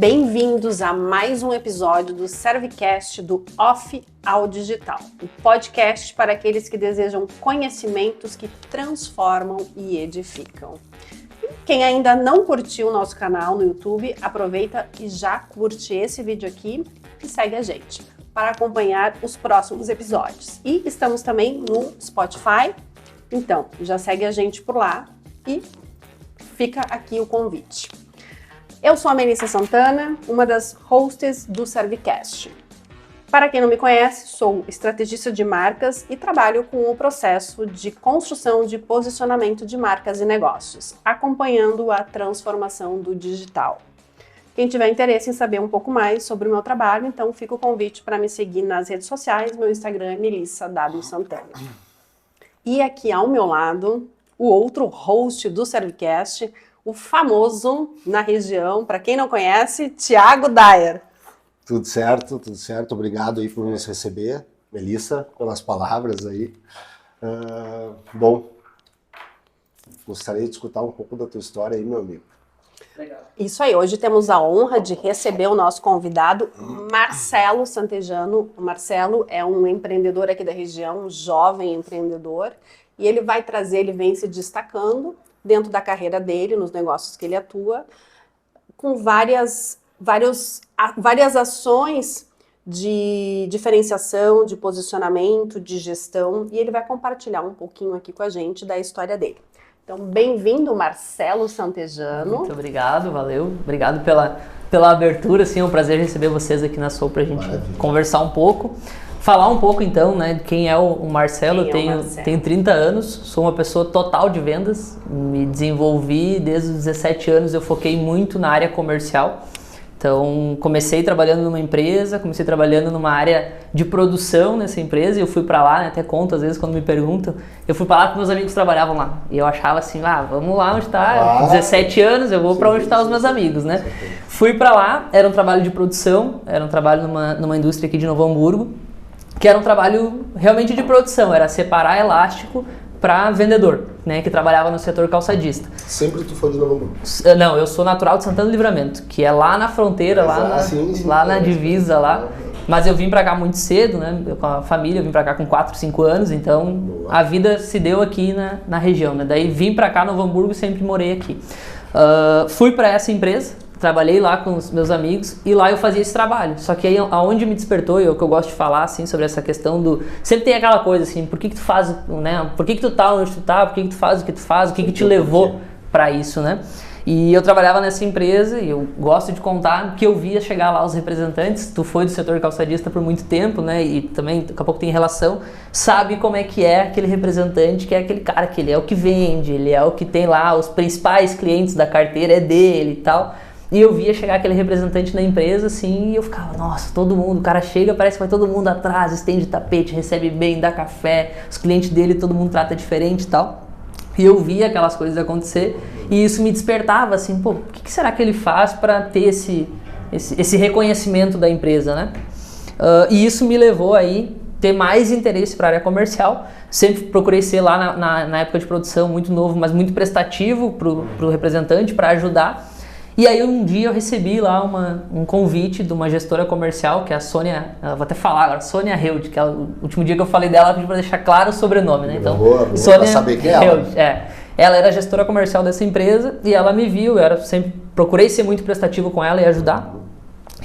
Bem-vindos a mais um episódio do Servicast do Off ao Digital, o podcast para aqueles que desejam conhecimentos que transformam e edificam. Quem ainda não curtiu o nosso canal no YouTube, aproveita e já curte esse vídeo aqui e segue a gente para acompanhar os próximos episódios. E estamos também no Spotify, então já segue a gente por lá e fica aqui o convite. Eu sou a Melissa Santana, uma das hosts do Servicast. Para quem não me conhece, sou estrategista de marcas e trabalho com o processo de construção de posicionamento de marcas e negócios, acompanhando a transformação do digital. Quem tiver interesse em saber um pouco mais sobre o meu trabalho, então fica o convite para me seguir nas redes sociais. Meu Instagram é Melissa W. Santana. E aqui ao meu lado, o outro host do Servicast, o famoso na região, para quem não conhece, Thiago Dyer. Tudo certo. Obrigado aí por nos receber, Melissa, pelas palavras aí. Bom, gostaria de escutar um pouco da tua história aí, meu amigo. Legal. Isso aí, hoje temos a honra de receber o nosso convidado, Marcelo Santejano. O Marcelo é um empreendedor aqui da região, um jovem empreendedor, e ele vem se destacando dentro da carreira dele, nos negócios que ele atua, com várias ações de diferenciação, de posicionamento, de gestão, e ele vai compartilhar um pouquinho aqui com a gente da história dele. Então, bem-vindo, Marcelo Santejano. Muito obrigado, valeu. Obrigado pela abertura, assim, é um prazer receber vocês aqui na Soul pra gente conversar um pouco. Falar um pouco, então, né, de quem é o Marcelo. Eu tenho 30 anos, sou uma pessoa total de vendas, me desenvolvi desde os 17 anos, eu foquei muito na área comercial. Então, comecei trabalhando numa empresa, comecei trabalhando numa área de produção nessa empresa e eu fui pra lá, né, até conto às vezes quando me perguntam, eu fui pra lá porque meus amigos trabalhavam lá. E eu achava assim, vamos lá onde tá, 17 anos, eu vou pra onde tá os meus amigos, né. Fui pra lá, era um trabalho de produção, era um trabalho numa indústria aqui de Novo Hamburgo, que era um trabalho realmente de produção, era separar elástico para vendedor, né, que trabalhava no setor calçadista. Sempre tu foi de Novo Hamburgo? Não, eu sou natural de Santana do Livramento, que é lá na fronteira, lá na divisa lá. Mas eu vim para cá muito cedo, né, com a família, eu vim para cá com 4, 5 anos, então a vida se deu aqui na região, né. Daí vim para cá, Novo Hamburgo, e sempre morei aqui. Fui para essa empresa, trabalhei lá com os meus amigos e lá eu fazia esse trabalho. Só que aí aonde me despertou, e é o que eu gosto de falar assim sobre essa questão do... Sempre tem aquela coisa assim, por que tu faz, né? Por que tu tá onde tu tá? Por que tu faz o que tu faz? O que te levou para isso, né? E eu trabalhava nessa empresa e eu gosto de contar que eu via chegar lá os representantes. Tu foi do setor calçadista por muito tempo, né? E também daqui a pouco tem relação. Sabe como é que é aquele representante, que é aquele cara que ele é o que vende, ele é o que tem lá os principais clientes da carteira, é dele e tal. E eu via chegar aquele representante na empresa, assim, e eu ficava, nossa, todo mundo, o cara chega, parece que vai todo mundo atrás, estende tapete, recebe bem, dá café, os clientes dele, todo mundo trata diferente e tal. E eu via aquelas coisas acontecer, e isso me despertava, assim, pô, o que será que ele faz para ter esse reconhecimento da empresa, né? E isso me levou aí ter mais interesse para a área comercial. Sempre procurei ser lá na época de produção muito novo, mas muito prestativo pro representante, para ajudar. E aí um dia eu recebi lá um convite de uma gestora comercial, que é a Sônia, vou até falar agora, Sônia Held, que é o último dia que eu falei dela, eu pedi para deixar claro o sobrenome, né? Então, boa, Sônia pra saber quem é ela. Ela era gestora comercial dessa empresa e ela me viu, procurei ser muito prestativo com ela e ajudar.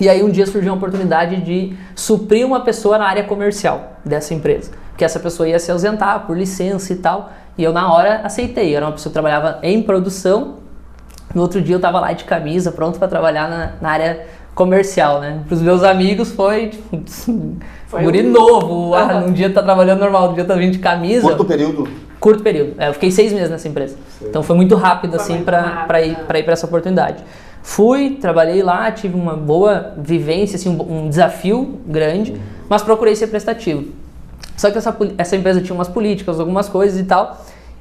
E aí um dia surgiu uma oportunidade de suprir uma pessoa na área comercial dessa empresa, que essa pessoa ia se ausentar por licença e tal, e eu na hora aceitei. Era uma pessoa que trabalhava em produção. No outro dia eu tava lá de camisa, pronto para trabalhar na área comercial, né? Pros meus amigos foi guri novo, um dia tá trabalhando normal, um dia tá vindo de camisa. Curto período? Curto período, eu fiquei 6 meses nessa empresa. Então foi muito rápido assim para ir para essa oportunidade. Fui, trabalhei lá, tive uma boa vivência, assim, um desafio grande, mas procurei ser prestativo. Só que essa empresa tinha umas políticas, algumas coisas e tal.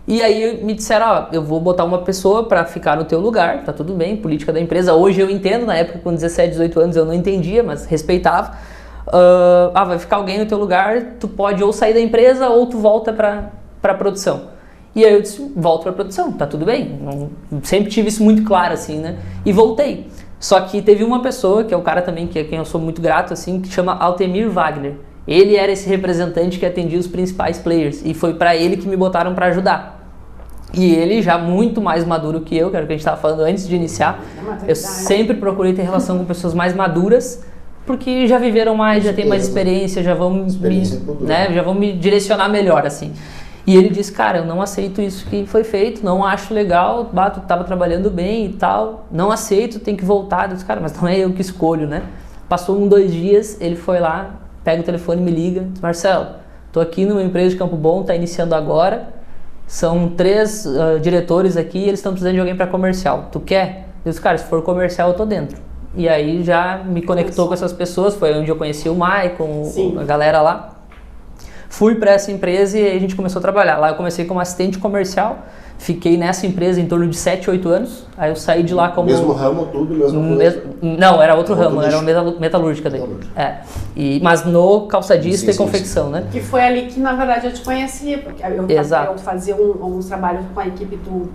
E aí me disseram, eu vou botar uma pessoa para ficar no teu lugar, tá tudo bem, política da empresa. Hoje eu entendo, na época com 17, 18 anos eu não entendia, mas respeitava. Vai ficar alguém no teu lugar, tu pode ou sair da empresa ou tu volta para produção. E aí eu disse, volto para produção, tá tudo bem. Sempre tive isso muito claro assim, né? E voltei. Só que teve uma pessoa, que é o cara também, que é quem eu sou muito grato, assim, que chama Altemir Wagner. Ele era esse representante que atendia os principais players, e foi para ele que me botaram para ajudar. E ele, já muito mais maduro que eu, que era o que a gente estava falando antes de iniciar, eu sempre procurei ter relação com pessoas mais maduras, porque já viveram mais, já têm mais experiência, já vão me direcionar melhor, assim. E ele disse, cara, eu não aceito isso que foi feito, não acho legal, tu estava trabalhando bem e tal, não aceito, tem que voltar. Eu disse, cara, mas não é eu que escolho, né? Passou 2 dias, ele foi lá, pega o telefone e me liga, diz, Marcelo, tô aqui numa empresa de Campo Bom, tá iniciando agora, são 3 diretores aqui e eles estão precisando de alguém para comercial. Tu quer? Eu disse, cara, se for comercial eu tô dentro. E aí já me conectou com essas pessoas, foi onde eu conheci o Maicon, a galera lá. Fui para essa empresa e a gente começou a trabalhar. Lá eu comecei como assistente comercial, fiquei nessa empresa em torno de 7, 8 anos. Aí eu saí de lá como... Mesmo ramo, tudo, Não, era outro ramo, era uma metalúrgica daí. Mas no calçadista e confecção, né? Que foi ali que, na verdade, eu te conhecia, porque eu fazia uns trabalhos com a equipe do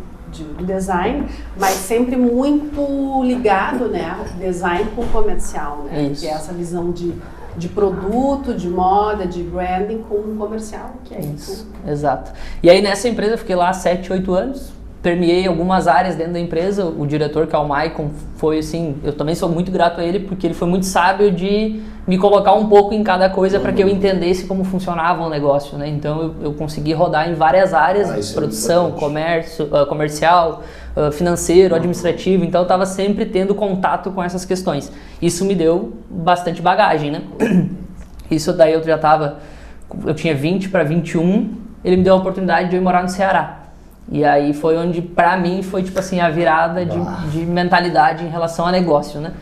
design, mas sempre muito ligado, né? Design com comercial, né? Isso. Que é essa visão de produto, de moda, de branding com comercial, que é isso. Exato. E aí nessa empresa eu fiquei lá 7, 8 anos, permeei algumas áreas dentro da empresa. O diretor, que é o Maicon, foi assim, eu também sou muito grato a ele, porque ele foi muito sábio de me colocar um pouco em cada coisa para que eu entendesse como funcionava o negócio, né? Então eu consegui rodar em várias áreas, produção, comércio, comercial, financeiro, administrativo, então eu estava sempre tendo contato com essas questões. Isso me deu bastante bagagem, né? Isso daí eu tinha 20 para 21, ele me deu a oportunidade de eu ir morar no Ceará. E aí foi onde, pra mim, foi tipo assim, a virada de mentalidade em relação a negócio, né?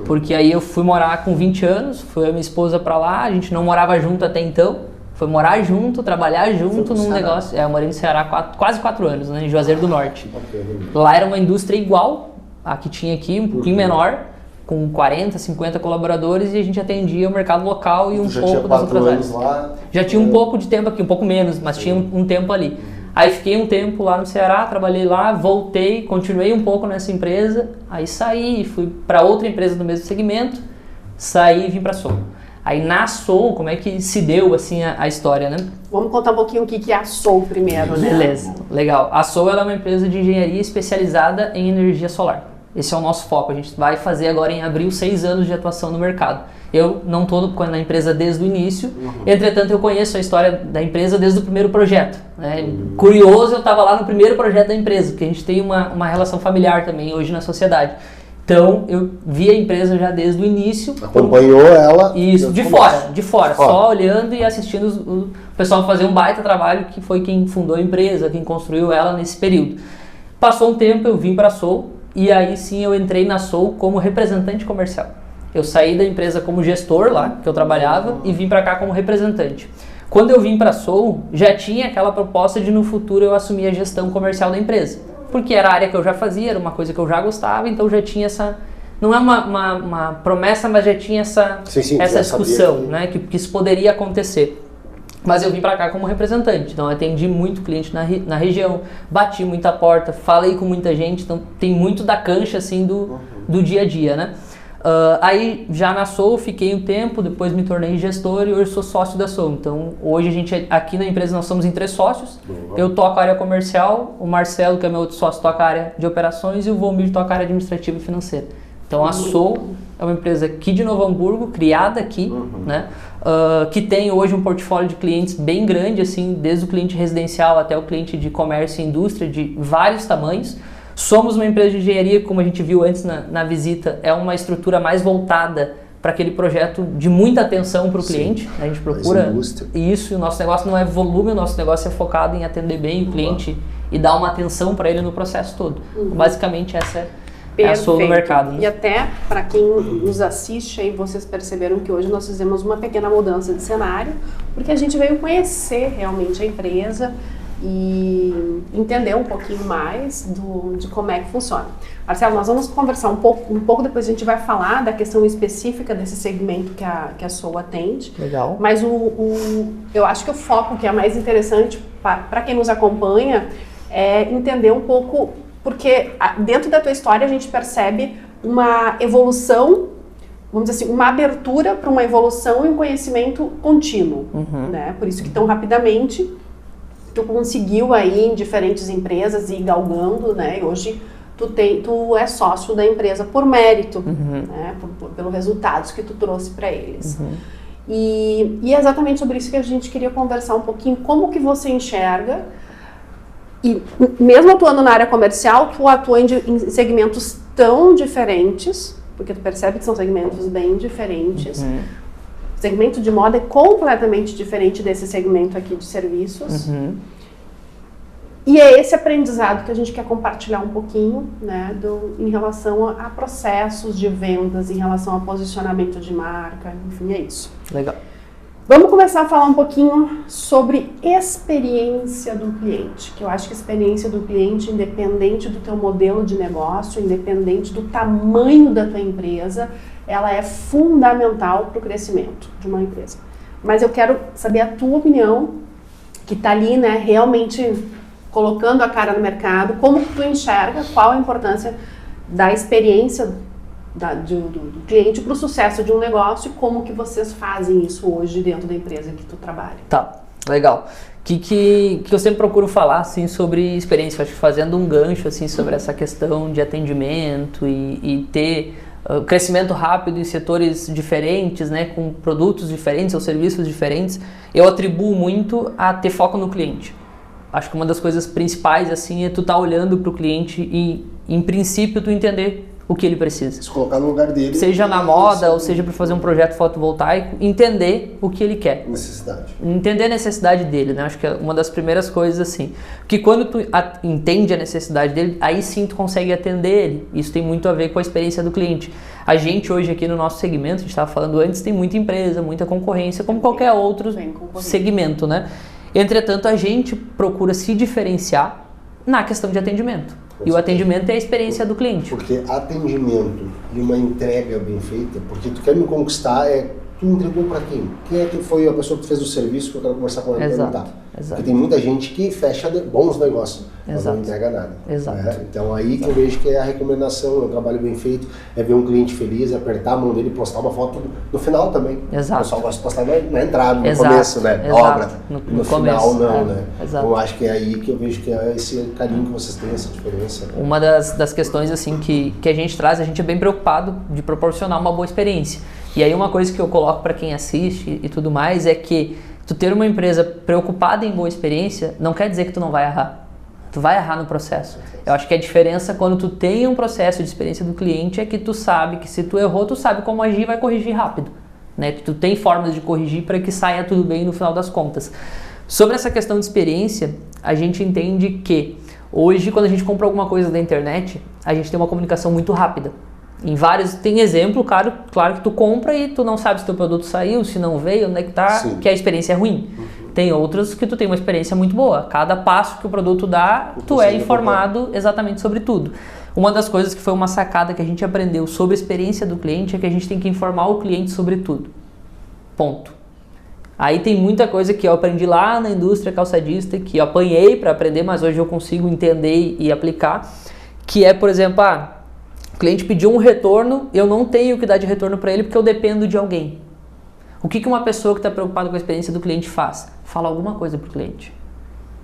Porque aí eu fui morar com 20 anos, fui a minha esposa pra lá, a gente não morava junto até então, foi morar junto, trabalhar junto num negócio. Eu morei no Ceará quase 4 anos, né? Em Juazeiro do Norte. Lá era uma indústria igual a que tinha aqui, um pouquinho menor, com 40, 50 colaboradores, e a gente atendia o mercado local e um pouco das outras áreas. Já tinha um pouco de tempo aqui, um pouco menos, mas tinha um tempo ali. Aí fiquei um tempo lá no Ceará, trabalhei lá, voltei, continuei um pouco nessa empresa, aí saí, fui para outra empresa do mesmo segmento, saí e vim para a Soul. Aí na Soul, como é que se deu assim a história, né? Vamos contar um pouquinho o que é a Soul primeiro, né? Beleza, legal. A Soul ela é uma empresa de engenharia especializada em energia solar. Esse é o nosso foco, a gente vai fazer agora em abril 6 anos de atuação no mercado. Eu não estou na empresa desde o início, entretanto eu conheço a história da empresa desde o primeiro projeto. Né? Curioso, eu estava lá no primeiro projeto da empresa, porque a gente tem uma relação familiar também hoje na sociedade. Então eu vi a empresa já desde o início. Acompanhou ela? Isso, de fora, só olhando e assistindo o pessoal fazer um baita trabalho, que foi quem fundou a empresa, quem construiu ela nesse período. Passou um tempo, eu vim para a Soul, e aí sim eu entrei na Soul como representante comercial. Eu saí da empresa como gestor lá, que eu trabalhava, e vim para cá como representante. Quando eu vim para a Soul, já tinha aquela proposta de no futuro eu assumir a gestão comercial da empresa. Porque era a área que eu já fazia, era uma coisa que eu já gostava, então já tinha essa... Não é uma promessa, mas já tinha essa discussão, né, que isso poderia acontecer. Mas eu vim para cá como representante, então eu atendi muito cliente na região, bati muita porta, falei com muita gente, então tem muito da cancha assim do dia a dia, né? Aí já na Soul fiquei um tempo, depois me tornei gestor e hoje sou sócio da Soul. Então hoje a gente aqui na empresa nós somos em 3 sócios. Eu toco a área comercial, o Marcelo, que é meu outro sócio, toca a área de operações e o Volmir toca a área administrativa e financeira. Então a Soul é uma empresa aqui de Novo Hamburgo, criada aqui, né? Que tem hoje um portfólio de clientes bem grande, assim, desde o cliente residencial até o cliente de comércio e indústria de vários tamanhos. Somos uma empresa de engenharia, como a gente viu antes na visita, é uma estrutura mais voltada para aquele projeto de muita atenção para o cliente. A gente procura isso, e o nosso negócio não é volume, o nosso negócio é focado em atender bem o cliente e dar uma atenção para ele no processo todo. Basicamente essa é a Soul no mercado. Né? E até para quem nos assiste aí, vocês perceberam que hoje nós fizemos uma pequena mudança de cenário, porque a gente veio conhecer realmente a empresa e entender um pouquinho mais de como é que funciona. Marcelo, nós vamos conversar um pouco depois a gente vai falar da questão específica desse segmento que a Soul atende. Legal. Mas eu acho que o foco que é mais interessante para quem nos acompanha é entender um pouco, porque dentro da tua história a gente percebe uma evolução, vamos dizer assim, uma abertura para uma evolução e um conhecimento contínuo, né? Por isso que tão rapidamente tu conseguiu aí em diferentes empresas ir galgando, né? E hoje tu é sócio da empresa por mérito, né? Pelos resultados que tu trouxe para eles. E é exatamente sobre isso que a gente queria conversar um pouquinho, como que você enxerga, e mesmo atuando na área comercial, tu atua em segmentos tão diferentes, porque tu percebe que são segmentos bem diferentes. O segmento de moda é completamente diferente desse segmento aqui de serviços. E é esse aprendizado que a gente quer compartilhar um pouquinho, né, em relação a processos de vendas, em relação a posicionamento de marca, enfim, é isso. Legal. Vamos começar a falar um pouquinho sobre experiência do cliente, que eu acho que a experiência do cliente, independente do teu modelo de negócio, independente do tamanho da tua empresa, ela é fundamental para o crescimento de uma empresa. Mas eu quero saber a tua opinião, que está ali, né, realmente colocando a cara no mercado, como que tu enxerga, qual a importância da experiência do cliente para o sucesso de um negócio e como que vocês fazem isso hoje dentro da empresa que tu trabalha. Tá, legal. Que eu sempre procuro falar assim, sobre experiência, acho que fazendo um gancho assim, sobre essa questão de atendimento e ter crescimento rápido em setores diferentes, né, com produtos diferentes ou serviços diferentes, eu atribuo muito a ter foco no cliente. Acho que uma das coisas principais assim, é tu estar olhando para o cliente e, em princípio, tu entender o que ele precisa. Se colocar no lugar dele. Seja na moda, ou seja para fazer um projeto fotovoltaico, entender o que ele quer. Necessidade. Entender a necessidade dele, né? Acho que é uma das primeiras coisas assim. Porque quando tu entende a necessidade dele, aí sim tu consegue atender ele. Isso tem muito a ver com a experiência do cliente. A gente hoje aqui no nosso segmento, a gente estava falando antes, tem muita empresa, muita concorrência, como qualquer outro segmento, né? Entretanto, a gente procura se diferenciar na questão de atendimento. E o atendimento é a experiência do cliente. Porque atendimento e uma entrega bem feita, porque tu quer me conquistar, tu entregou para quem? Quem é que foi a pessoa que fez o serviço que eu quero conversar com ela e perguntar? Porque tem muita gente que fecha bons negócios, mas não entrega nada. Né? Então aí que eu vejo que é a recomendação, é um trabalho bem feito, é ver um cliente feliz, é apertar a mão dele e postar uma foto no final também. O pessoal gosta de postar na entrada, no começo, né? Obra. No final não, né? Então eu acho que é aí que eu vejo que é esse carinho que vocês têm, essa diferença. Uma das questões assim que a gente traz, a gente é bem preocupado de proporcionar uma boa experiência. E aí uma coisa que eu coloco para quem assiste e tudo mais é que tu ter uma empresa preocupada em boa experiência não quer dizer que tu não vai errar. Tu vai errar no processo. Eu acho que a diferença quando tu tem um processo de experiência do cliente é que tu sabe que se tu errou, tu sabe como agir e vai corrigir rápido. Né? Que tu tem formas de corrigir para que saia tudo bem no final das contas. Sobre essa questão de experiência, a gente entende que hoje quando a gente compra alguma coisa da internet, a gente tem uma comunicação muito rápida. Em vários, tem exemplo, claro que tu compra e tu não sabe se teu produto saiu, se não veio, onde é que tá, que a experiência é ruim. Tem outros que tu tem uma experiência muito boa. Cada passo que o produto dá, tu é informado exatamente sobre tudo. Uma das coisas que foi uma sacada que a gente aprendeu sobre a experiência do cliente é que a gente tem que informar o cliente sobre tudo. Ponto. Aí tem muita coisa que eu aprendi lá na indústria calçadista, que eu apanhei para aprender, mas hoje eu consigo entender e aplicar, que é, por exemplo, o cliente pediu um retorno, eu não tenho que dar de retorno para ele porque eu dependo de alguém. O que uma pessoa que está preocupada com a experiência do cliente faz? Fala alguma coisa para o cliente.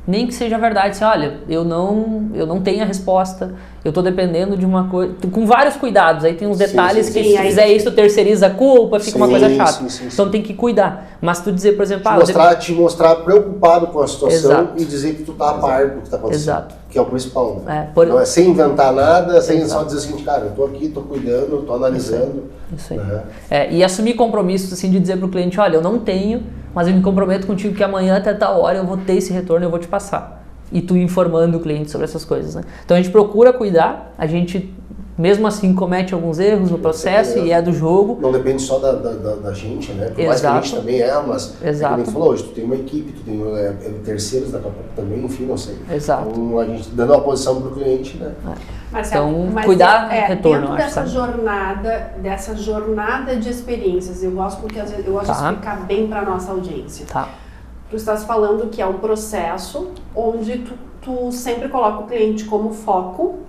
Nem que seja verdade, assim, olha, eu não tenho a resposta, eu estou dependendo de uma coisa, com vários cuidados, aí tem uns detalhes que se fizer isso, terceiriza a culpa, fica uma coisa chata. Então tem que cuidar. Mas tu dizer, por exemplo... Te mostrar preocupado com a situação e dizer que tu tá a par do que está acontecendo. Que é o principal. Né? Não é sem inventar nada, sem só dizer assim, cara, eu tô aqui, tô cuidando, tô analisando. Isso aí. Né? E assumir compromissos, assim, de dizer pro cliente, olha, eu não tenho, mas eu me comprometo contigo que amanhã até tal hora eu vou ter esse retorno e eu vou te passar. E tu informando o cliente sobre essas coisas, né? Então a gente procura cuidar, a gente mesmo assim comete alguns erros no processo e é do jogo. Não depende só da gente, né? Por mais que a gente também mas como a gente falou hoje, tu tem uma equipe, tu tem terceiros daqui a pouco também, enfim, não sei. Então a gente dando uma posição pro cliente, né? Então, cuidar do retorno, dentro dessa jornada de experiências, eu gosto porque às vezes eu gosto de explicar bem para nossa audiência. Tu estás falando que é um processo onde tu sempre coloca o cliente como foco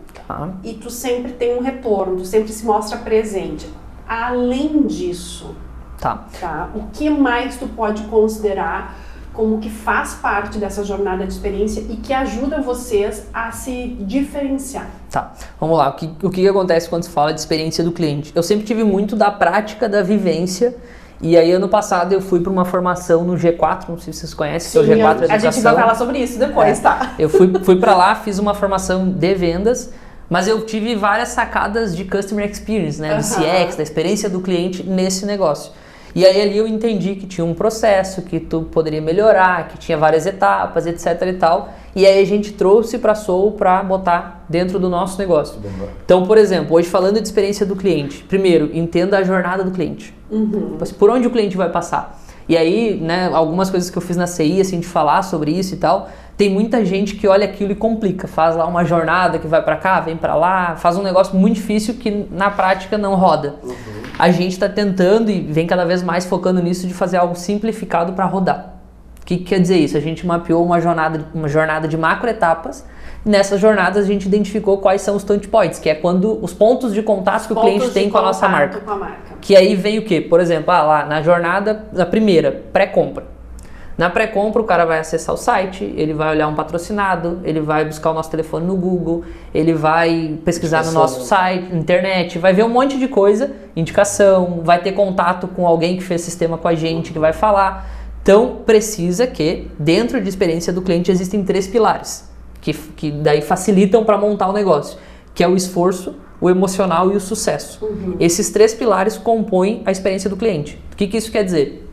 e tu sempre tem um retorno, tu sempre se mostra presente. Além disso, tá? O que mais tu pode considerar como que faz parte dessa jornada de experiência e que ajuda vocês a se diferenciar? Tá, vamos lá. O que acontece quando se fala de experiência do cliente? Eu sempre tive muito da prática, da vivência. E aí, ano passado, eu fui para uma formação no G4, não sei se vocês conhecem, Sim, que é o G4 Educação. A gente vai falar sobre isso depois, tá? Eu fui para lá, fiz uma formação de vendas, mas eu tive várias sacadas de Customer Experience, né? Do CX, da experiência do cliente nesse negócio. E aí, ali eu entendi que tinha um processo, que tu poderia melhorar, que tinha várias etapas, etc e tal. E aí, a gente trouxe para a Soul para botar dentro do nosso negócio. Então, por exemplo, hoje falando de experiência do cliente, primeiro, entenda a jornada do cliente. Por onde o cliente vai passar. E aí, né, algumas coisas que eu fiz na CI, assim, de falar sobre isso e tal, tem muita gente que olha aquilo e complica, faz lá uma jornada que vai para cá, vem para lá, faz um negócio muito difícil que na prática não roda. A gente está tentando e vem cada vez mais focando nisso de fazer algo simplificado para rodar. O que quer dizer isso? A gente mapeou uma jornada de macro etapas. Nessas jornadas a gente identificou quais são os touch points, que é quando os pontos de contato que o cliente tem com a nossa marca. Que aí vem o quê? Por exemplo, lá na jornada, na primeira, pré-compra. Na pré-compra o cara vai acessar o site, ele vai olhar um patrocinado, ele vai buscar o nosso telefone no Google, ele vai pesquisar no nosso site, internet, vai ver um monte de coisa, indicação, vai ter contato com alguém que fez sistema com a gente, que vai falar. Então precisa que dentro de experiência do cliente existem 3 pilares. Que daí facilitam para montar o negócio, que é o esforço, o emocional e o sucesso. Esses 3 pilares compõem a experiência do cliente. O que isso quer dizer?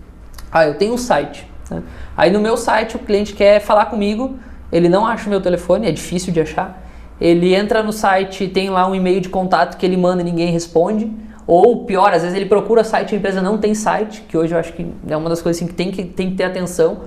Eu tenho um site, né? Aí no meu site o cliente quer falar comigo, ele não acha o meu telefone, é difícil de achar, ele entra no site, tem lá um e-mail de contato que ele manda e ninguém responde, ou pior, às vezes ele procura site e a empresa não tem site, que hoje eu acho que é uma das coisas assim, que tem que ter atenção.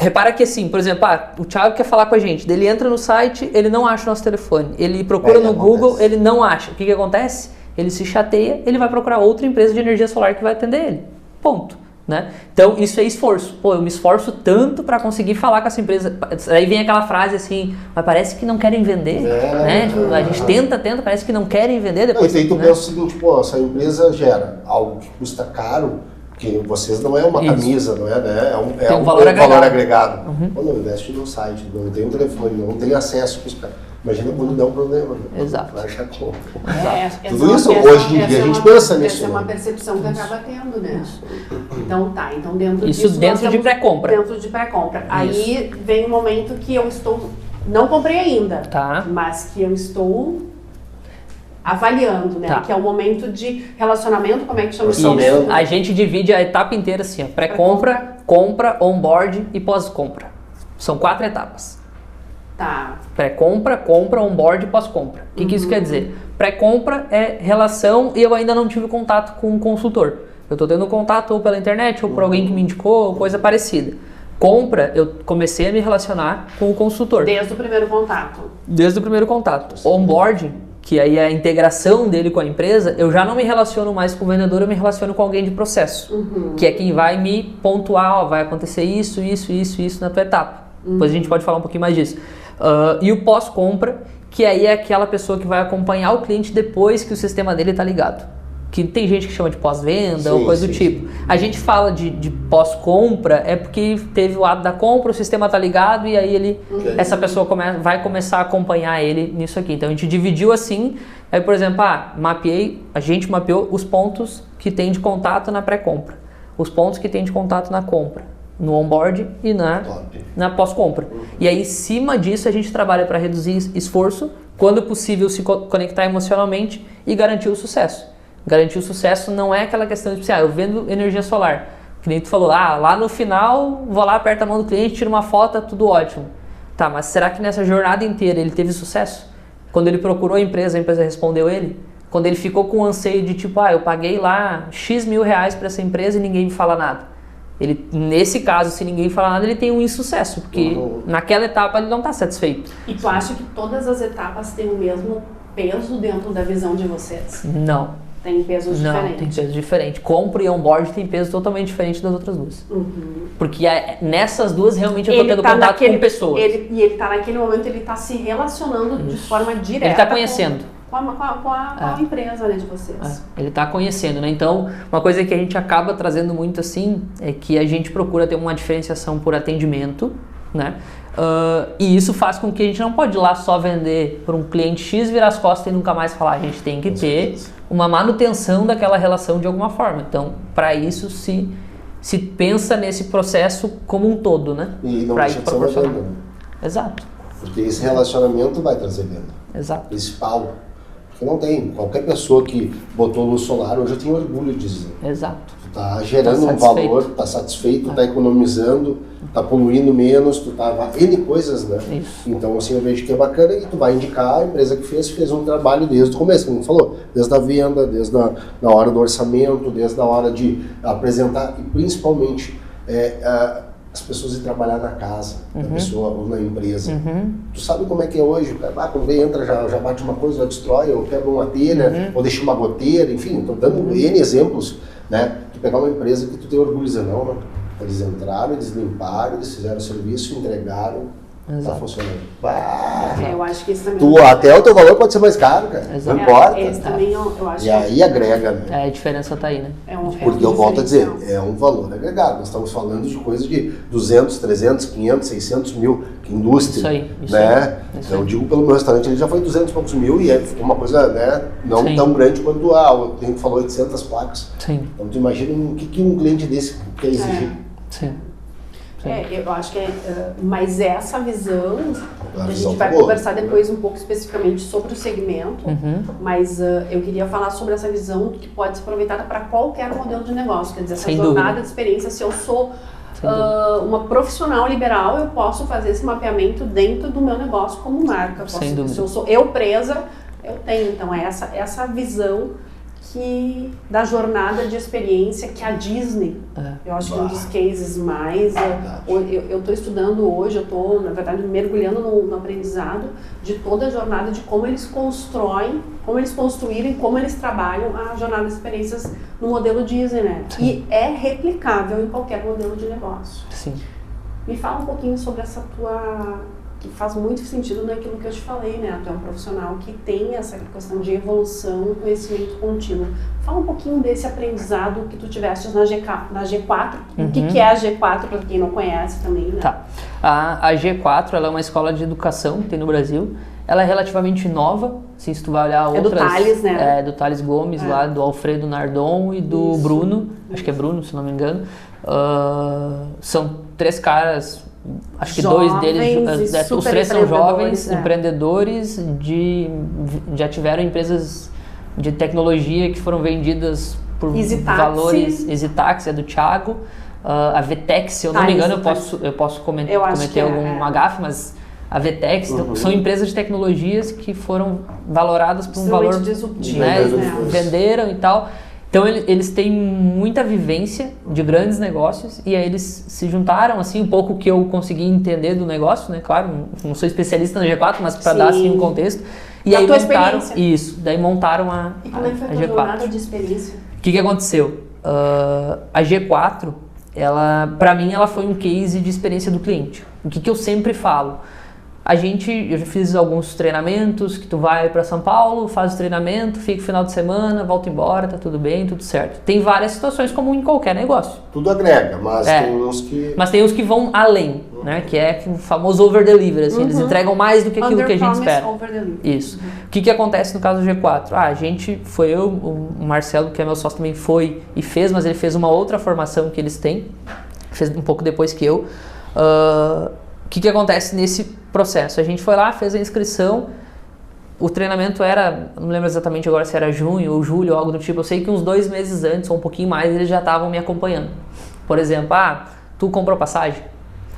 Repara que assim, por exemplo, o Thiago quer falar com a gente, ele entra no site, ele não acha o nosso telefone, ele procura no Google, ele não acha. O que acontece? Ele se chateia, ele vai procurar outra empresa de energia solar que vai atender ele. Ponto. Né? Então isso é esforço. Eu me esforço tanto para conseguir falar com essa empresa. Aí vem aquela frase assim, mas parece que não querem vender. Né? Tipo, a gente tenta, parece que não querem vender. Depois, e aí tu pensa o seguinte, essa empresa gera algo que custa caro, que vocês não é uma camisa, não é, né? É um valor agregado. Quando eu investe no site, não tem um telefone, não tem acesso para os caras. Imagina quando der um problema. Né? Exato. Vai achar como. Tudo isso, hoje em dia, a gente pensa nisso. Essa é uma percepção que acaba tendo, né? Então então dentro disso... Isso dentro de pré-compra. Dentro de pré-compra. Aí vem o momento que eu estou... Não comprei ainda, mas que eu estou avaliando, né? Que é o momento de relacionamento, como é que chama isso? A gente divide a etapa inteira assim, pré-compra, compra, onboard e pós-compra. São 4 etapas. Pré-compra, compra, onboard e pós-compra. O que isso quer dizer? Pré-compra é relação e eu ainda não tive contato com um consultor. Eu estou tendo contato ou pela internet ou por alguém que me indicou ou coisa parecida. Compra, eu comecei a me relacionar com o consultor. Desde o primeiro contato. Desde o primeiro contato. Onboard, que aí é a integração dele com a empresa, eu já não me relaciono mais com o vendedor, eu me relaciono com alguém de processo. Que é quem vai me pontuar, vai acontecer isso na tua etapa. Depois a gente pode falar um pouquinho mais disso. E o pós-compra, que aí é aquela pessoa que vai acompanhar o cliente depois que o sistema dele está ligado. Que tem gente que chama de pós-venda ou coisa do tipo. A gente fala de pós-compra é porque teve o ato da compra, o sistema está ligado e aí essa pessoa vai começar a acompanhar ele nisso aqui. Então a gente dividiu assim, aí por exemplo, a gente mapeou os pontos que tem de contato na pré-compra, os pontos que tem de contato na compra, no onboard e na pós-compra. E aí em cima disso a gente trabalha para reduzir esforço, quando possível se conectar emocionalmente e garantir o sucesso. Garantir o sucesso não é aquela questão de, eu vendo energia solar. Que nem tu falou, lá no final, vou lá, aperto a mão do cliente, tiro uma foto, tudo ótimo. Tá, mas será que nessa jornada inteira ele teve sucesso? Quando ele procurou a empresa respondeu ele? Quando ele ficou com o anseio de tipo, eu paguei lá X mil reais para essa empresa e ninguém me fala nada. Ele, nesse caso, se ninguém falar nada, ele tem um insucesso, porque naquela etapa ele não está satisfeito. E tu acha que todas as etapas têm o mesmo peso dentro da visão de vocês? Não. Tem pesos diferentes. Não, tem peso diferente. Compro e onboard tem peso totalmente diferente das outras duas. Porque nessas duas realmente eu tô tendo contato com pessoas. E ele tá naquele momento, ele tá se relacionando de forma direta. Ele tá conhecendo. Com a empresa, né, de vocês. Ele tá conhecendo, né? Então, uma coisa que a gente acaba trazendo muito assim é que a gente procura ter uma diferenciação por atendimento, né? E isso faz com que a gente não pode ir lá só vender para um cliente X, virar as costas e nunca mais falar. A gente tem que ter uma manutenção daquela relação de alguma forma. Então, para isso se pensa nesse processo como um todo, né? E não deixa de ser uma venda, né? Exato. Porque esse relacionamento vai trazer venda. Exato. Principal. Porque não tem. Qualquer pessoa que botou luz solar, hoje eu tenho orgulho de dizer. Exato. Tu tá gerando um valor, tá satisfeito, tá economizando, tá poluindo menos, tu tá... N coisas, né? Isso. Então, assim, eu vejo que é bacana e tu vai indicar a empresa que fez um trabalho desde o começo, como tu falou, desde a venda, desde na hora do orçamento, desde a hora de apresentar e principalmente as pessoas ir trabalhar na casa da pessoa ou na empresa. Tu sabe como é que é hoje? Quando vem, entra, já bate uma coisa, já destrói, ou quebra uma telha, ou deixa uma goteira, enfim, estou dando N exemplos, né? Tu pegar uma empresa que tu tem orgulho de dizer, não, eles entraram, eles limparam, eles fizeram o serviço, entregaram, tá funcionando. Eu acho que isso também... Até o teu valor pode ser mais caro, cara. Exato. Não importa. Esse também eu acho e aí agrega, né? A diferença tá aí, né? Porque eu volto a dizer, é um valor agregado. Nós estamos falando de coisa de 200, 300, 500, 600 mil, que indústria, isso aí. Né? Eu digo pelo meu restaurante, ele já foi 200 e poucos mil e é uma coisa, né, não tão grande quanto o cliente falou 800 placas. Sim. Então tu imagina o que um cliente desse quer exigir. Sim. Eu acho que mas essa visão, a gente vai conversar depois um pouco especificamente sobre o segmento, mas eu queria falar sobre essa visão que pode ser aproveitada para qualquer modelo de negócio, quer dizer, essa jornada de experiência, se eu sou uma profissional liberal, eu posso fazer esse mapeamento dentro do meu negócio como marca. Se eu sou presa, eu tenho, então essa visão da jornada de experiência que a Disney, eu acho que é um dos cases mais, eu estou estudando hoje, eu estou, na verdade, mergulhando no aprendizado de toda a jornada, de como eles constroem, como eles construíram, como eles trabalham a jornada de experiências no modelo Disney, né? Sim. E é replicável em qualquer modelo de negócio. Sim. Me fala um pouquinho sobre essa tua... que faz muito sentido naquilo que eu te falei, né? Tu é um profissional que tem essa questão de evolução, conhecimento contínuo. Fala um pouquinho desse aprendizado que tu tiveste na G4. O que é a G4, para quem não conhece também, né? Tá. A G4, ela é uma escola de educação que tem no Brasil. Ela é relativamente nova, assim, se tu vai olhar outras... do Thales, né? Do Thales Gomes, lá, do Alfredo Nardon e do Bruno. Acho que é Bruno, se não me engano. São 3 caras... Acho que jovens, 2 deles, os 3 são jovens, empreendedores, já tiveram empresas de tecnologia que foram vendidas por valores. EasyTaxi é do Thiago, a VTEX, se eu não me engano, eu posso cometer algum agafe, mas a VTEX são empresas de tecnologias que foram valoradas por um valor, né, venderam e tal. Então eles têm muita vivência de grandes negócios e aí eles se juntaram, assim, um pouco que eu consegui entender do negócio, né? Claro, não sou especialista na G4, mas para dar assim um contexto. E aí montaram isso, daí montaram a G4. E como é que foi a tua jornada de experiência? O que aconteceu? A G4, para mim, ela foi um case de experiência do cliente. O que eu sempre falo? Eu já fiz alguns treinamentos que tu vai para São Paulo, faz o treinamento, fica o final de semana, volta embora, tá tudo bem, tudo certo. Tem várias situações como em qualquer negócio. Tudo agrega, mas tem uns que... Mas tem uns que vão além, né? Que é o famoso over-delivery, assim, eles entregam mais do que aquilo que a gente espera. Isso. O que acontece no caso do G4? Foi eu, o Marcelo, que é meu sócio, também foi e fez, mas ele fez uma outra formação que eles têm, fez um pouco depois que eu. O que acontece nesse processo? A gente foi lá, fez a inscrição, o treinamento era, não lembro exatamente agora se era junho ou julho ou algo do tipo, eu sei que uns 2 meses antes ou um pouquinho mais eles já estavam me acompanhando. Por exemplo, tu comprou passagem?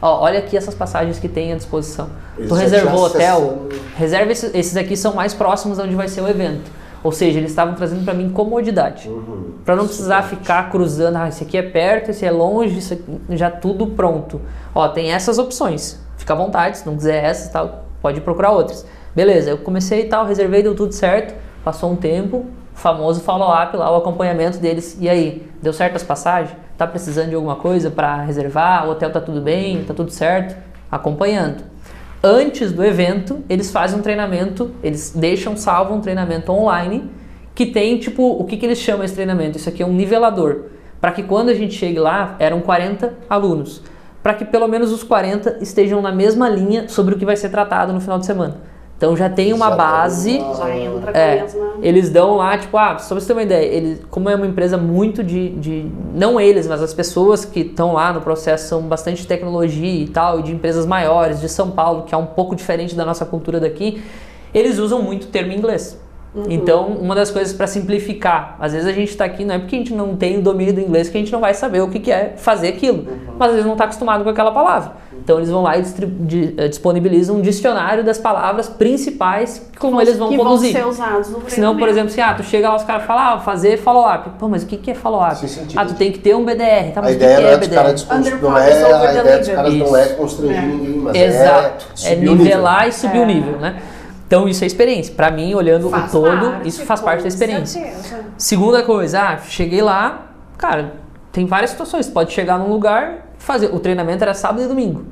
Olha aqui essas passagens que tem à disposição. Tu reservou hotel? Reserva esses aqui, são mais próximos de onde vai ser o evento. Ou seja, eles estavam trazendo para mim comodidade. Para não precisar ficar cruzando, esse aqui é perto, esse é longe, isso aqui, já tudo pronto. Tem essas opções. Fica à vontade, se não quiser essas, tal, pode procurar outras. Beleza, eu comecei e tal, reservei, deu tudo certo. Passou um tempo, o famoso follow-up lá, o acompanhamento deles. E aí, deu certo as passagens? Tá precisando de alguma coisa para reservar? O hotel tá tudo bem? Tá tudo certo? Acompanhando. Antes do evento, eles fazem um treinamento, eles deixam salvo um treinamento online que tem, tipo, o que eles chamam esse treinamento? Isso aqui é um nivelador. Para que quando a gente chegue lá, eram 40 alunos. Para que pelo menos os 40 estejam na mesma linha sobre o que vai ser tratado no final de semana. Então já tem uma base, já entra com a mesma... eles dão lá, tipo, só pra você ter uma ideia, como é uma empresa muito não eles, mas as pessoas que estão lá no processo são bastante de tecnologia e tal, e de empresas maiores, de São Paulo, que é um pouco diferente da nossa cultura daqui, eles usam muito termo em inglês. Então, uma das coisas para simplificar, às vezes a gente está aqui, não é porque a gente não tem o domínio do inglês que a gente não vai saber o que é fazer aquilo, mas às vezes não está acostumado com aquela palavra. Então eles vão lá e disponibilizam um dicionário das palavras principais como eles vão conduzir. Que vão ser usados no treinamento. Senão, por exemplo, tu chega lá, os caras falam, fazer follow-up. Pô, mas o que é follow-up? Tu tem que ter um BDR. Tá, mas a ideia não é dos caras não é constranger ninguém, mas exato. É nivelar e subir o nível, né? Então isso é experiência. Pra mim, olhando o todo, isso faz parte da experiência. Segunda coisa, cheguei lá, cara, tem várias situações. Você pode chegar num lugar, fazer. O treinamento era sábado e domingo.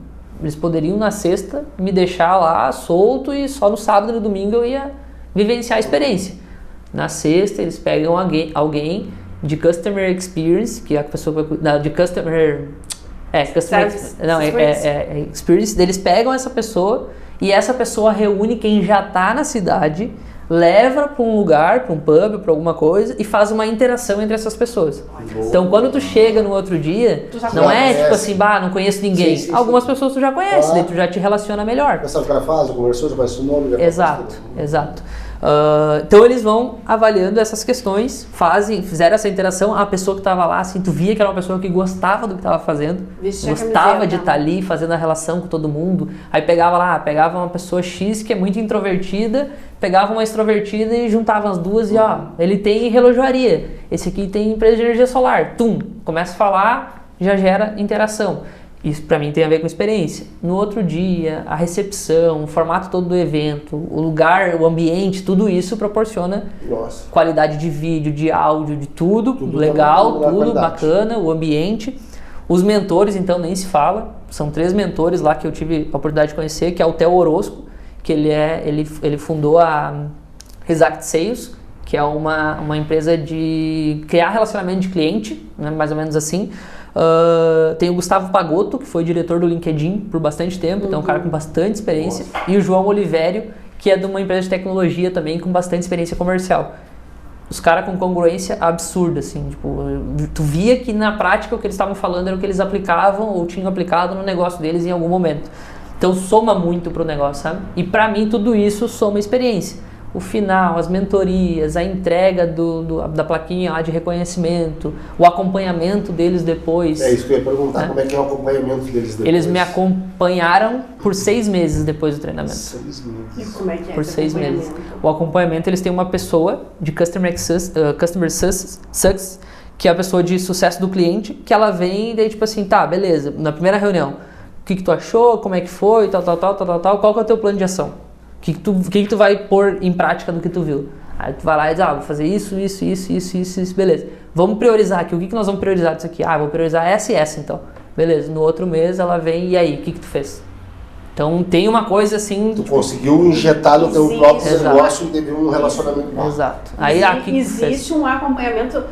Eles poderiam na sexta me deixar lá solto e só no sábado e no domingo eu ia vivenciar a experiência. Na sexta eles pegam alguém de Customer Experience, que é a pessoa que vai cuidar de Customer... Experience. Eles pegam essa pessoa e essa pessoa reúne quem já está na cidade, leva para um lugar, para um pub, para alguma coisa e faz uma interação entre essas pessoas. Então, quando tu chega no outro dia, não é tipo assim, não conheço ninguém. Sim. Algumas pessoas tu já conhece, daí tu já te relaciona melhor. Essa cara faz, conversou, já conhece o nome. Exato. Então eles vão avaliando essas questões, fizeram essa interação, a pessoa que estava lá, assim, tu via que era uma pessoa que gostava do que estava fazendo, gostava de estar ali fazendo a relação com todo mundo, aí pegava uma pessoa X que é muito introvertida, pegava uma extrovertida e juntava as duas e ele tem relojoaria, esse aqui tem empresa de energia solar, começa a falar, já gera interação. Isso pra mim tem a ver com experiência. No outro dia, a recepção, o formato todo do evento, o lugar, o ambiente, tudo isso proporciona qualidade de vídeo, de áudio, de tudo legal, tudo bacana, o ambiente. Os mentores, então, nem se fala. São 3 mentores lá que eu tive a oportunidade de conhecer, que é o Theo Orozco, que ele fundou a Exact Sales, que é uma empresa de criar relacionamento de cliente, né, mais ou menos assim. Tem o Gustavo Pagotto, que foi diretor do LinkedIn por bastante tempo, então é um cara com bastante experiência. E o João Olivério, que é de uma empresa de tecnologia também com bastante experiência comercial. Os caras com congruência absurda, assim, tipo, tu via que na prática o que eles estavam falando era o que eles aplicavam ou tinham aplicado no negócio deles em algum momento. Então soma muito pro negócio, sabe? E pra mim tudo isso soma experiência. O final, as mentorias, a entrega da plaquinha lá de reconhecimento, o acompanhamento deles depois. É isso que eu ia perguntar, como é que é o acompanhamento deles depois? Eles me acompanharam por 6 meses depois do treinamento. 6 meses. E como é que é? Por 6 meses. O acompanhamento, eles têm uma pessoa de Customer Success, que é a pessoa de sucesso do cliente, que ela vem e daí tipo assim, tá, beleza, na primeira reunião, o que tu achou, como é que foi, tal, qual que é o teu plano de ação? O que tu vai pôr em prática do que tu viu? Aí tu vai lá e diz, vou fazer isso, beleza. Vamos priorizar aqui, o que nós vamos priorizar disso aqui? Vou priorizar essa e essa, então. Beleza, no outro mês ela vem, e aí, o que tu fez? Então tem uma coisa assim... Tu conseguiu injetar no teu próprio negócio e teve um relacionamento bom. Exato. Aí, existe um acompanhamento...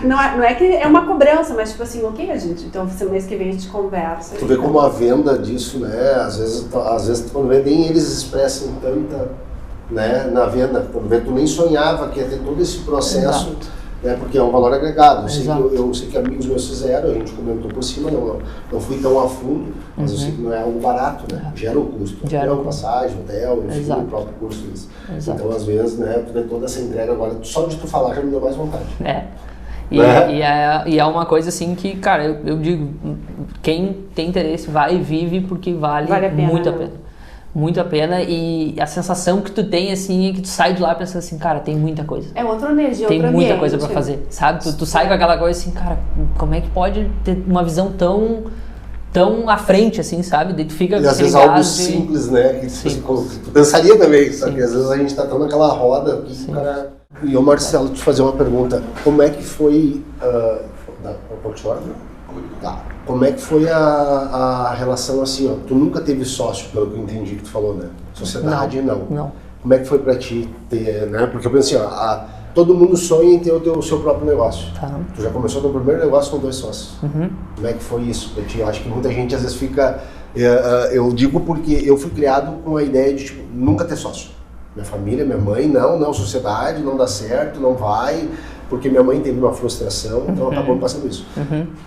Não é que é uma cobrança, mas tipo assim, ok, gente, então mês que vem a gente conversa. Tu vê como a venda disso, né, às vezes quando vê, nem eles expressam tanta, né, na venda, quando vê, tu nem sonhava que ia ter todo esse processo, né, porque é um valor agregado. Eu sei que amigos meus fizeram, a gente comentou por cima, não fui tão a fundo, mas eu sei que não é algo barato, né, gera um custo, passagem, hotel, enfim, o próprio curso disso. Então às vezes, né, tu vê toda essa entrega agora, só de tu falar já me deu mais vontade. E é uma coisa assim que, cara, eu digo, quem tem interesse vai e vive porque vale muito a pena. Muito a pena, e a sensação que tu tem, assim, é que tu sai de lá pensando assim, cara, tem muita coisa. É outra energia, tem muita coisa pra fazer, sabe? Tu sai com aquela coisa assim, cara, como é que pode ter uma visão tão à frente, assim, sabe? Daí tu fica... E às vezes algo simples, né? Que tu pensaria também, só que às vezes a gente tá tão naquela roda que o cara... E o Marcelo, te fazer uma pergunta. Como é que foi... Pode falar? Tá. Como é que foi a relação assim, ó? Tu nunca teve sócio, pelo que eu entendi que tu falou, né? Sociedade, não. Como é que foi pra ti ter, né? Porque eu pensei, ó, todo mundo sonha em ter o seu próprio negócio. Tá. Tu já começou teu primeiro negócio com 2 sócios. Como é que foi isso pra ti? Eu acho que muita gente às vezes fica... Eu digo porque eu fui criado com a ideia de, tipo, nunca ter sócio. Minha família, minha mãe, não, sociedade, não dá certo, não vai... Porque minha mãe teve uma frustração, então acabou passando isso.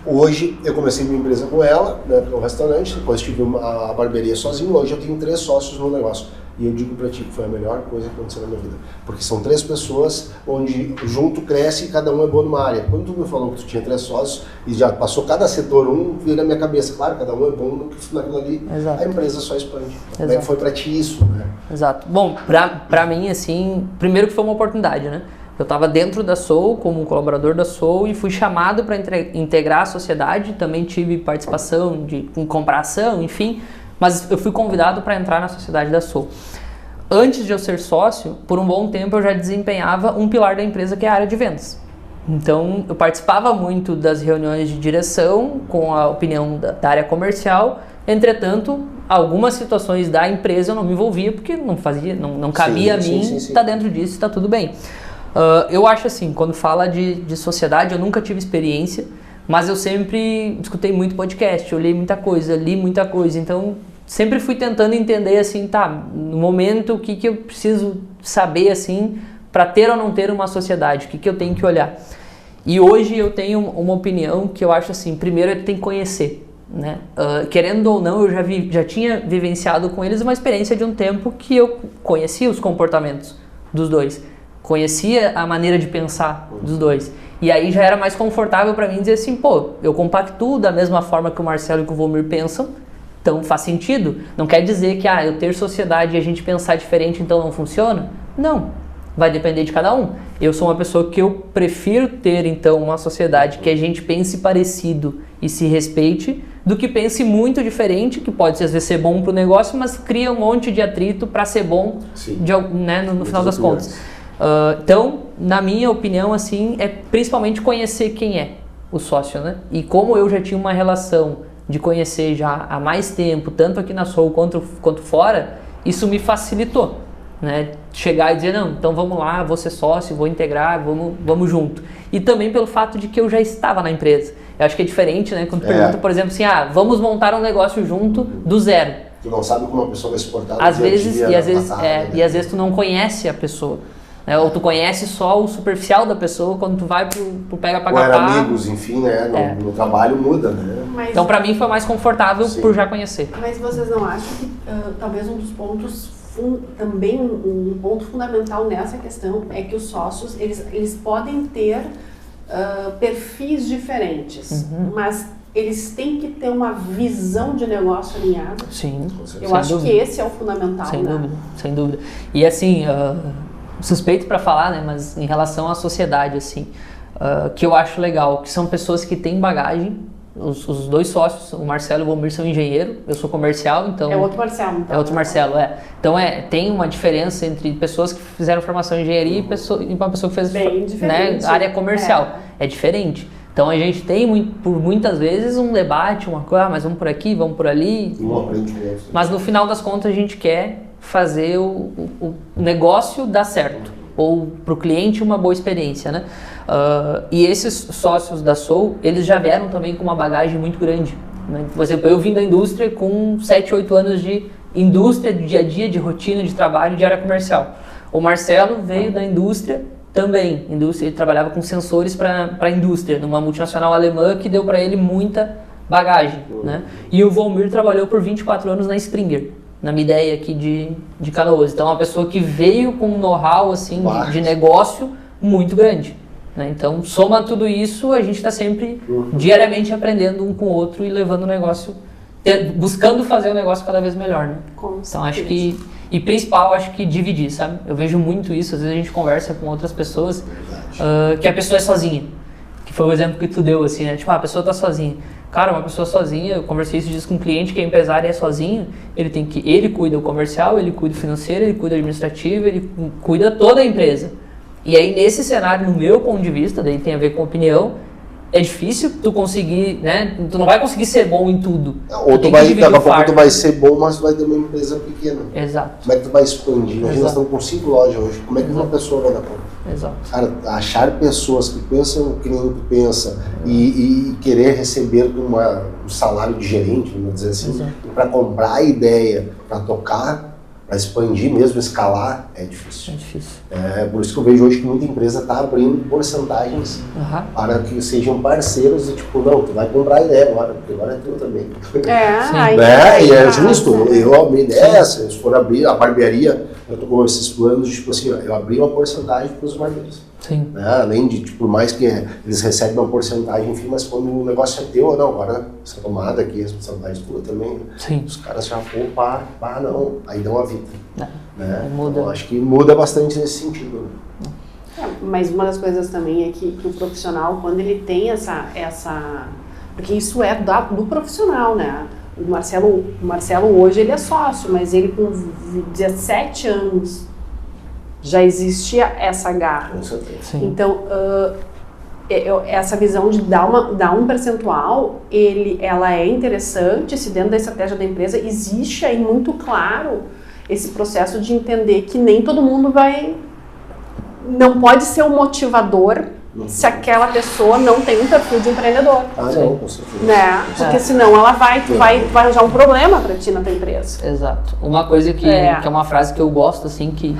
Hoje, eu comecei minha empresa com ela, né, no restaurante, depois tive a barbearia sozinho, hoje eu tenho 3 sócios no negócio. E eu digo pra ti que foi a melhor coisa que aconteceu na minha vida. Porque são 3 pessoas onde junto cresce e cada um é bom numa área. Quando tu me falou que tu tinha 3 sócios e já passou cada setor, veio na minha cabeça, claro, cada um é bom naquilo ali, Exato. A empresa só expande. Exato. Como é que foi pra ti isso, né? Exato. Bom, pra mim, assim, primeiro que foi uma oportunidade, né? Eu estava dentro da Soul, como um colaborador da Soul, e fui chamado para integrar a sociedade. Também tive participação em comprar ação, enfim, mas eu fui convidado para entrar na sociedade da Soul. Antes de eu ser sócio, por um bom tempo eu já desempenhava um pilar da empresa, que é a área de vendas. Então, eu participava muito das reuniões de direção, com a opinião da área comercial. Entretanto, algumas situações da empresa eu não me envolvia, porque não cabia a mim estar dentro disso, está tudo bem. Eu acho assim, quando fala de sociedade, eu nunca tive experiência, mas eu sempre escutei muito podcast, olhei muita coisa, li muita coisa, então sempre fui tentando entender assim, tá, no momento o que eu preciso saber assim, para ter ou não ter uma sociedade, o que eu tenho que olhar. E hoje eu tenho uma opinião que eu acho assim, primeiro é que tem que conhecer, né? Querendo ou não, eu já tinha vivenciado com eles uma experiência de um tempo que eu conhecia os comportamentos dos dois. Conhecia a maneira de pensar dos dois. E aí já era mais confortável para mim dizer assim, pô, eu compactuo da mesma forma que o Marcelo e que o Volmir pensam, então faz sentido. Não quer dizer que eu ter sociedade e a gente pensar diferente então não funciona? Não, vai depender de cada um. Eu sou uma pessoa que eu prefiro ter então uma sociedade que a gente pense parecido e se respeite, do que pense muito diferente, que pode às vezes ser bom para o negócio, mas cria um monte de atrito para ser bom né, no final das contas. Então, na minha opinião, assim, é principalmente conhecer quem é o sócio, né? E como eu já tinha uma relação de conhecer já há mais tempo, tanto aqui na Soul quanto fora, isso me facilitou, né? Chegar e dizer, não, então vamos lá, vou ser sócio, vou integrar, vamos junto. E também pelo fato de que eu já estava na empresa. Eu acho que é diferente, né? Quando pergunta, por exemplo, assim, vamos montar um negócio junto do zero. Tu não sabe como a pessoa vai se portar. Às vezes, e às vezes tu não conhece a pessoa. Ou tu conhece só o superficial da pessoa quando tu vai pro pega pra capar. Amigos, enfim, né? No trabalho muda, né? Então pra mim foi mais confortável por já conhecer. Mas vocês não acham que talvez um dos pontos, também um ponto fundamental nessa questão é que os sócios, eles podem ter perfis diferentes, mas eles têm que ter uma visão de negócio alinhada. Sim. Eu acho que esse é o fundamental. Sem dúvida. E assim... suspeito para falar, né, mas em relação à sociedade, assim, que eu acho legal, que são pessoas que têm bagagem. Os 2 sócios, o Marcelo e o Volmir, são engenheiro, eu sou comercial, então... É outro Marcelo, então. É outro Marcelo, Então, tem uma diferença entre pessoas que fizeram formação em engenharia e uma pessoa que fez, né, área comercial. É diferente. Então, a gente tem, por muitas vezes, um debate, uma coisa, mas vamos por aqui, vamos por ali. Mas, no final das contas, a gente quer fazer o negócio dar certo, ou para o cliente uma boa experiência, né? E esses sócios da Soul, eles já vieram também com uma bagagem muito grande, né? Por exemplo, eu vim da indústria com 7, 8 anos de indústria, de dia a dia, de rotina, de trabalho, de área comercial. O Marcelo veio da indústria também, ele trabalhava com sensores para a indústria, numa multinacional alemã que deu para ele muita bagagem, né? E o Volmir trabalhou por 24 anos na Springer, na minha ideia aqui de Canoas. Então, é uma pessoa que veio com um know-how assim, de negócio muito grande, né? Então, soma tudo isso, a gente está sempre diariamente aprendendo um com o outro e levando o negócio, buscando fazer o negócio cada vez melhor, né? Então, acho que... E principal, acho que dividir, sabe? Eu vejo muito isso, às vezes a gente conversa com outras pessoas, que a pessoa é sozinha. Que foi o exemplo que tu deu, assim, né? Tipo, a pessoa tá sozinha. Cara, uma pessoa sozinha, eu conversei isso dias com um cliente que é empresário e é sozinho, ele cuida do comercial, ele cuida do financeiro, ele cuida do administrativo, ele cuida toda a empresa. E aí, nesse cenário, no meu ponto de vista, daí tem a ver com opinião, é difícil tu conseguir, né? Tu não vai conseguir ser bom em tudo. Ou tu vai, daqui a pouco tu vai ser bom, mas tu vai ter uma empresa pequena. Exato. Como é que tu vai expandir? Imagina, nós estamos com 5 lojas hoje. Como é que uma pessoa vai dar conta? Exato. Cara, achar pessoas que pensam que nem tu pensa e querer receber um salário de gerente, vamos dizer assim, para comprar a ideia, para tocar, para expandir mesmo, escalar, é difícil. É difícil. É por isso que eu vejo hoje que muita empresa está abrindo porcentagens para que sejam parceiros e tipo, não, tu vai comprar a ideia agora, porque agora é teu também. E é justo, eu abri dessa, se for abrir a barbearia, eu tô com esses planos de tipo assim, eu abri uma porcentagem para os barbeiros. Sim. Né? Além de, tipo, por mais que eles recebem uma porcentagem, enfim, mas quando o negócio é teu, não, agora essa tomada aqui, a responsabilidade tua também, Sim. Os caras já, opa, não, aí dão a vida. Né? Muda. Então, acho que muda bastante nesse sentido. Mas uma das coisas também é que o profissional, quando ele tem essa... Porque isso é do profissional, né? O Marcelo hoje ele é sócio, mas ele com 17 anos já existia essa garra. Com certeza. Sim. Então, essa visão de dar um percentual, ela é interessante, se dentro da estratégia da empresa existe aí muito claro esse processo de entender que nem todo mundo não pode ser um motivador se aquela pessoa não tem um perfil de empreendedor. Não, com certeza. Né? Porque senão tu vai arranjar um problema para ti na tua empresa. Exato. Uma coisa que é uma frase que eu gosto, assim, que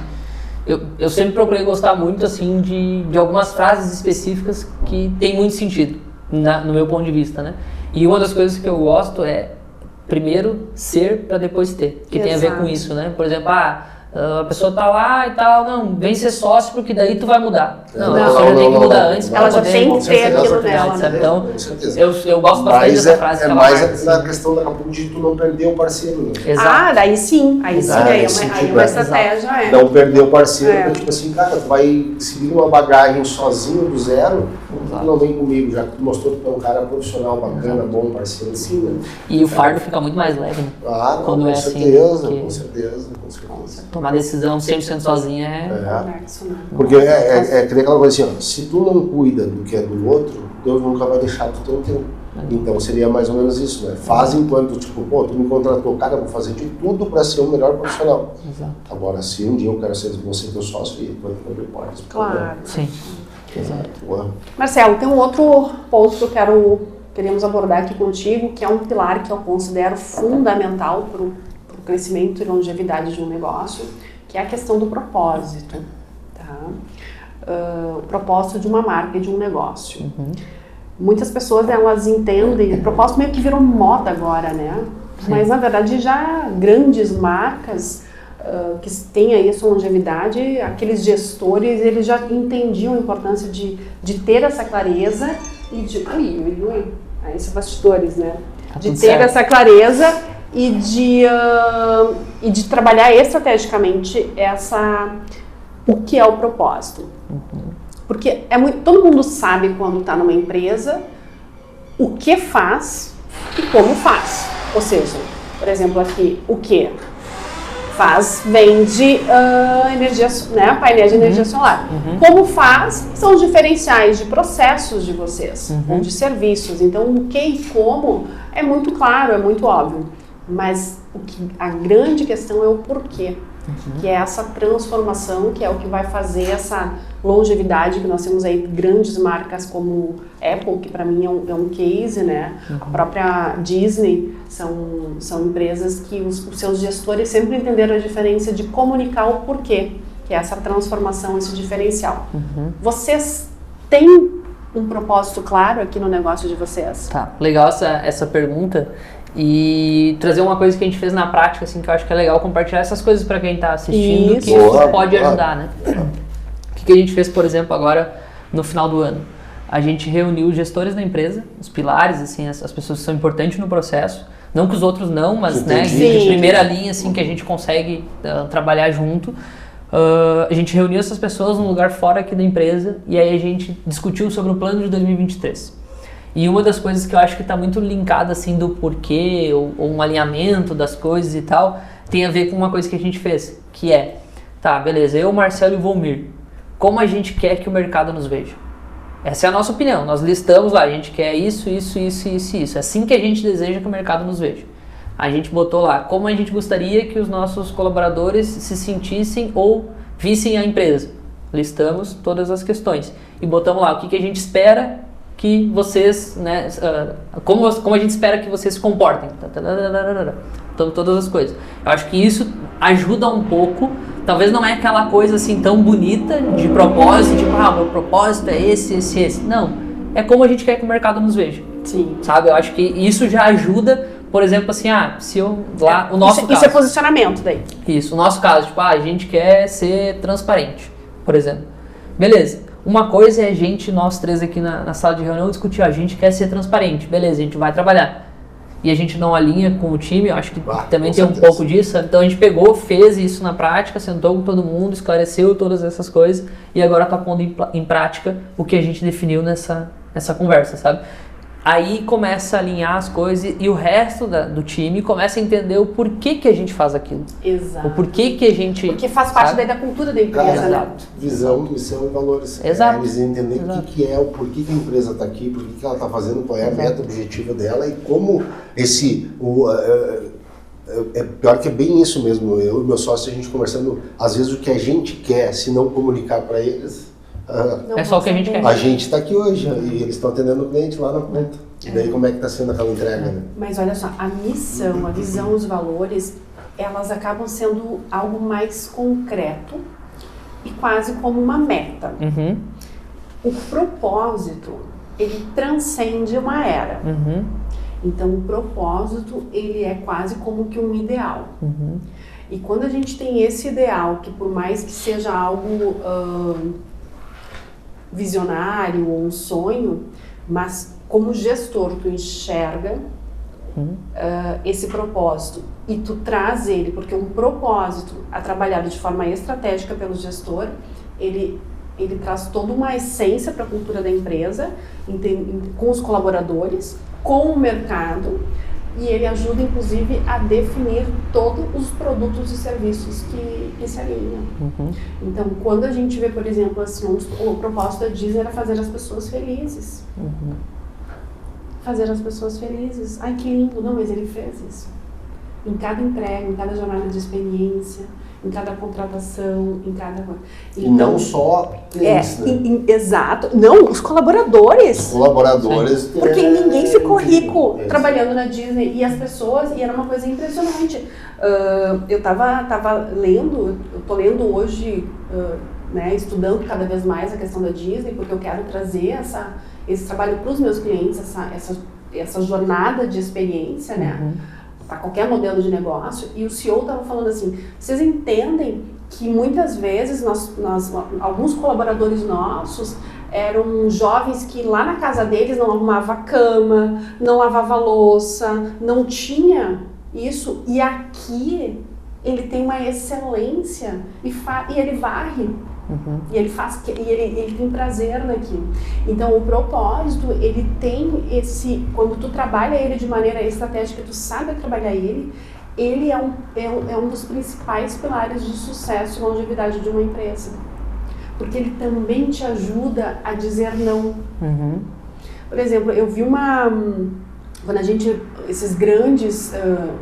eu sempre procurei gostar muito, assim, de algumas frases específicas que tem muito sentido, no meu ponto de vista, né? E uma das coisas que eu gosto é, primeiro, ser para depois ter, que tem a ver com isso, né? Por exemplo, a pessoa tá lá e tal, não, vem ser sócio porque daí tu vai mudar. Não, a pessoa já tem que mudar antes. Ela já tem que ter aquilo dela, sabe? Então, eu gosto bastante dessa frase. É mais na questão daqui a pouco de tu não perder o parceiro. Né? Exato. Daí sim, aí é uma estratégia. Não perder o parceiro, tipo assim, cara, tu vai seguir uma bagagem sozinho do zero, tu não vem comigo, já que tu mostrou que tu é um cara profissional, bacana, bom, parceiro. Sim, né? E o fardo fica muito mais leve, né? Quando com certeza, com certeza. Tomar decisão 100% sozinha Porque é que nem aquela coisa assim, ó, se tu não cuida do que é do outro, Deus nunca vai deixar tu ter o teu. Então seria mais ou menos isso, né? Faz enquanto, tipo, tu me contratou, cara, eu vou fazer de tudo para ser o melhor profissional. Exato. Agora, se um dia eu quero ser você teu sócio, e tu vai abrir portas. Claro. Sim. Exato. Marcelo, tem um outro ponto que queremos abordar aqui contigo, que é um pilar que eu considero fundamental para o crescimento e longevidade de um negócio, que é a questão do propósito, tá? O propósito de uma marca e de um negócio. Muitas pessoas, elas entendem, o propósito meio que virou moda agora, né? Sim. Mas na verdade já grandes marcas que têm aí a sua longevidade, aqueles gestores, eles já entendiam a importância de ter essa clareza e de... Aí são bastidores, né? De ter essa clareza e de trabalhar estrategicamente o que é o propósito. Porque todo mundo sabe quando está numa empresa o que faz e como faz. Ou seja, por exemplo aqui, o que vende energia, né, painéis de energia solar. Como faz são os diferenciais de processos de vocês, ou de serviços. Então o que e como é muito claro, é muito óbvio. Mas a grande questão é o porquê, que é essa transformação, que é o que vai fazer essa longevidade, que nós temos aí grandes marcas como Apple, que para mim é um case, né? A própria Disney, são empresas que os seus gestores sempre entenderam a diferença de comunicar o porquê, que é essa transformação, esse diferencial. Vocês têm um propósito claro aqui no negócio de vocês? Tá, legal essa pergunta. E trazer uma coisa que a gente fez na prática, assim, que eu acho que é legal compartilhar essas coisas para quem está assistindo, que isso pode ajudar, né? O que a gente fez, por exemplo, agora no final do ano? A gente reuniu os gestores da empresa, os pilares, assim, as pessoas que são importantes no processo. Não que os outros não, mas né, de primeira linha, assim, que a gente consegue trabalhar junto. A gente reuniu essas pessoas num lugar fora aqui da empresa e aí a gente discutiu sobre o plano de 2023. E uma das coisas que eu acho que está muito linkada assim do porquê ou um alinhamento das coisas e tal, tem a ver com uma coisa que a gente fez, que é, tá, beleza, eu, Marcelo e o Volmir, como a gente quer que o mercado nos veja. Essa é a nossa opinião. Nós listamos lá, a gente quer isso. É assim que a gente deseja que o mercado nos veja. A gente botou lá como a gente gostaria que os nossos colaboradores se sentissem ou vissem a empresa. Listamos todas as questões e botamos lá o que a gente espera que vocês, né, como a gente espera que vocês se comportem. Então, todas as coisas. Eu acho que isso ajuda um pouco. Talvez não é aquela coisa assim tão bonita de propósito, tipo, meu propósito é esse. Não, é como a gente quer que o mercado nos veja. Sim. Sabe? Eu acho que isso já ajuda, por exemplo, assim, se eu lá, o nosso caso. Isso é posicionamento daí. Isso, o nosso caso, tipo, a gente quer ser transparente, por exemplo. Beleza. Uma coisa é nós três aqui na sala de reunião discutir, a gente quer ser transparente, beleza, a gente vai trabalhar. E a gente não alinha com o time, eu acho que também tem um pouco disso. Então a gente pegou, fez isso na prática, sentou com todo mundo, esclareceu todas essas coisas e agora está pondo em prática o que a gente definiu nessa conversa, sabe? Aí começa a alinhar as coisas e o resto do time começa a entender o porquê que a gente faz aquilo. Exato. O porquê que a gente... Porque faz parte da cultura da empresa, né? Visão, missão e valores. Exato. Eles entender o que é, o porquê que a empresa está aqui, por que ela está fazendo, qual é a meta objetiva dela e como é pior que é bem isso mesmo. Eu e meu sócio, a gente conversando, às vezes o que a gente quer, se não comunicar para eles... é só o que a gente quer. A gente está aqui hoje e eles estão atendendo o cliente lá na ponta. E daí como é que está sendo aquela entrega, né? Mas olha só, a missão, a visão, os valores, elas acabam sendo algo mais concreto e quase como uma meta. Uhum. O propósito, ele transcende uma era. Uhum. Então o propósito, ele é quase como que um ideal. Uhum. E quando a gente tem esse ideal, que por mais que seja algo visionário ou um sonho, mas como gestor tu enxerga esse propósito e tu traz ele, porque um propósito trabalhado de forma estratégica pelo gestor, ele traz toda uma essência para a cultura da empresa, com os colaboradores, com o mercado, e ele ajuda, inclusive, a definir todos os produtos e serviços que se alinham. Uhum. Então, quando a gente vê, por exemplo, assim, o propósito da Disney era fazer as pessoas felizes. Uhum. Fazer as pessoas felizes. Ai, que lindo. Não, mas ele fez isso. Em cada entrega, em cada jornada de experiência, em cada contratação, em cada... E não só clientes, né? Exato. Não, os colaboradores. Os colaboradores... Porque ninguém ficou rico trabalhando na Disney. E as pessoas... E era uma coisa impressionante. Eu tava lendo... Eu tô lendo hoje, né, estudando cada vez mais a questão da Disney, porque eu quero trazer esse trabalho para os meus clientes, essa jornada de experiência, né? Uhum. Para qualquer modelo de negócio, e o CEO estava falando assim, vocês entendem que muitas vezes alguns colaboradores nossos eram jovens que lá na casa deles não arrumava a cama, não lavava a louça, não tinha isso, e aqui ele tem uma excelência e ele varre. Uhum. E ele faz, e ele tem prazer naquilo. Então o propósito, ele tem quando tu trabalha ele de maneira estratégica, tu sabe trabalhar ele é um dos principais pilares de sucesso e longevidade de uma empresa. Porque ele também te ajuda a dizer não. Uhum. Por exemplo, eu vi quando esses grandes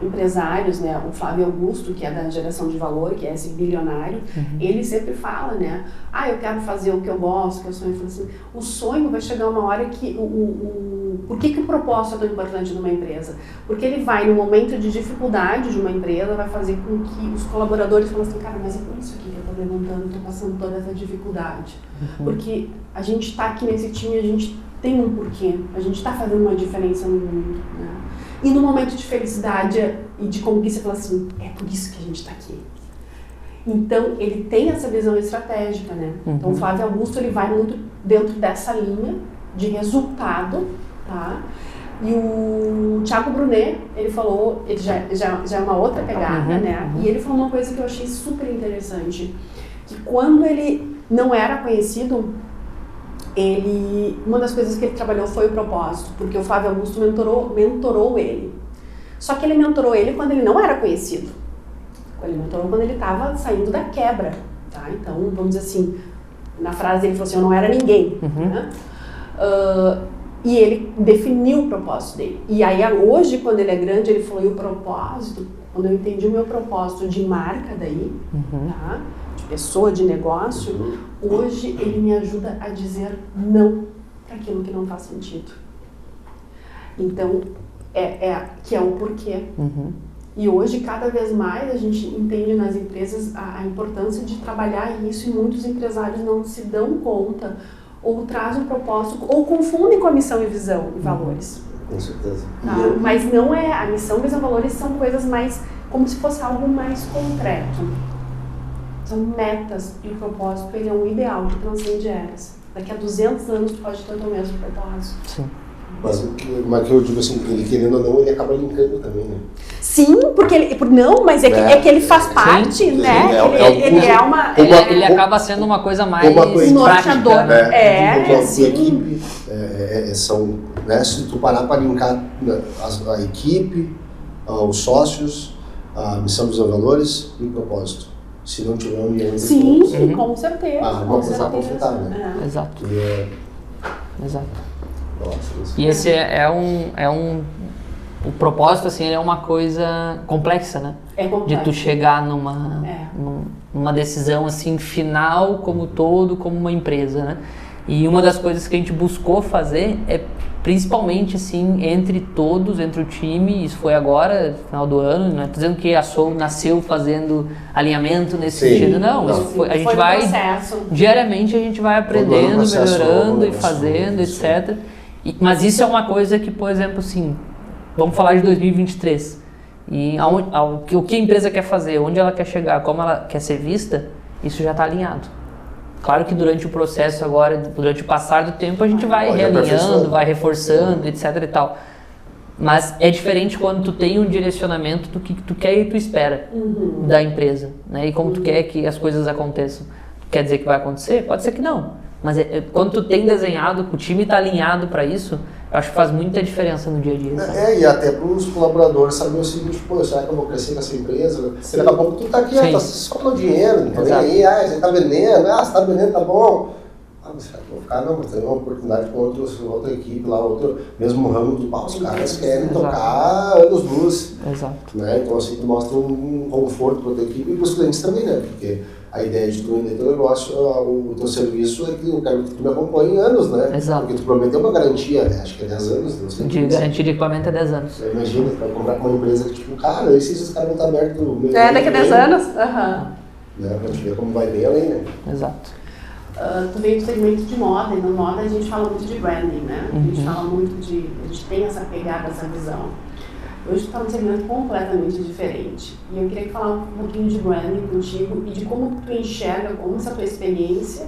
empresários, né, o Flávio Augusto, que é da geração de valor, que é esse bilionário, ele sempre fala, né, eu quero fazer o que eu gosto, que eu sonho. Assim, o sonho vai chegar uma hora que por que o propósito é tão importante numa empresa? Porque ele vai, no momento de dificuldade de uma empresa, vai fazer com que os colaboradores falem assim, cara, mas é por isso aqui que eu estou levantando, estou passando toda essa dificuldade. Porque a gente está aqui nesse time, a gente tem um porquê, a gente está fazendo uma diferença no mundo, né? E no momento de felicidade e de conquista, fala assim, é por isso que a gente está aqui. Então, ele tem essa visão estratégica, né? Então, o Flávio Augusto, ele vai muito dentro dessa linha de resultado, tá? E o Thiago Brunet, ele falou, ele já é uma outra pegada, né? E ele falou uma coisa que eu achei super interessante, que quando ele não era conhecido, uma das coisas que ele trabalhou foi o propósito, porque o Flávio Augusto mentorou ele. Só que ele mentorou ele quando ele não era conhecido. Ele mentorou quando ele estava saindo da quebra, tá? Então, vamos dizer assim, Na frase dele, ele falou assim, eu não era ninguém. Né? E ele definiu o propósito dele. E aí, hoje, quando ele é grande, ele falou, e o propósito, quando eu entendi o meu propósito de marca daí, tá? De pessoa, de negócio, hoje ele me ajuda a dizer não para aquilo que não faz sentido. Então, que é o porquê. E hoje, cada vez mais, a gente entende nas empresas a importância de trabalhar isso, e muitos empresários não se dão conta, ou trazem um propósito, ou confundem com a missão e visão e valores. Com certeza. Tá? Mas não é, a missão, visão e valores são coisas mais, como se fosse algo mais concreto. São metas, e o propósito, ele é um ideal que transcende eras. Daqui a 200 anos tu pode ter o teu mesmo propósito. Sim. Mas o que eu digo assim, ele querendo ou não, ele acaba linkando também, né? Sim, porque ele, não, mas é que ele faz parte, né? Ele é uma... Ele acaba sendo uma coisa mais norteador. Sim. Equipe, são, né, se tu parar para linkar a equipe, os sócios, a missão dos valores e o propósito. Se não tiver união... Sim, com certeza. Uma coisa conflitada, né? Exato. Exato. Nossa, e esse o propósito, assim, ele é uma coisa complexa, né? É complexo. De tu chegar numa decisão, assim, final como todo, como uma empresa, né? E uma das coisas que a gente buscou fazer é, principalmente, assim, entre todos, entre o time, isso foi agora, no final do ano, não é dizendo que a Soul nasceu fazendo alinhamento nesse sentido, não. A gente vai, diariamente a gente vai aprendendo, melhorando e fazendo, etc. Mas isso é uma coisa que, por exemplo, assim, vamos falar de 2023. E o que a empresa quer fazer, onde ela quer chegar, como ela quer ser vista, isso já está alinhado. Claro que durante o processo agora, durante o passar do tempo, a gente vai realinhando, vai reforçando, etc e tal. Mas é diferente quando tu tem um direcionamento do que tu quer e tu espera da empresa, né? E como tu quer que as coisas aconteçam. Quer dizer que vai acontecer? Pode ser que não. Mas quando tu tem desenhado, o time está alinhado para isso, eu acho que faz muita diferença no dia a dia. Sabe? E até para os colaboradores saber o seguinte, será que eu vou crescer nessa empresa? Porque daqui a pouco tu tá aqui, tá só com o dinheiro, não tá nem aí, você tá vendendo, você tá vendendo, tá bom. Será que eu vou ficar? Não, mas tem uma oportunidade com outra equipe lá, outro mesmo ramo do pau, os caras querem tocar anos-luz. Exato. Né? Então assim, tu mostra um conforto para a tua equipe e para os clientes também, né? Porque a ideia de tu vender teu negócio, o teu serviço, é que eu quero que tu me acompanhe em anos, né? Exato. Porque tu prometeu uma garantia, acho que é 10 anos. Não sei de garantia de equipamento é 10 anos. Você imagina, tu vai comprar com uma empresa que tipo, cara, esses caras vão estar abertos no meio. Daqui a 10 anos? Né? Pra te ver como vai bem além, né? Exato. Tu veio do segmento de moda, e na moda a gente fala muito de branding, né? A gente fala muito a gente tem essa pegada, essa visão. Hoje tu está num segmento completamente diferente. E eu queria falar um pouquinho de branding contigo e de como tu enxerga, como essa tua experiência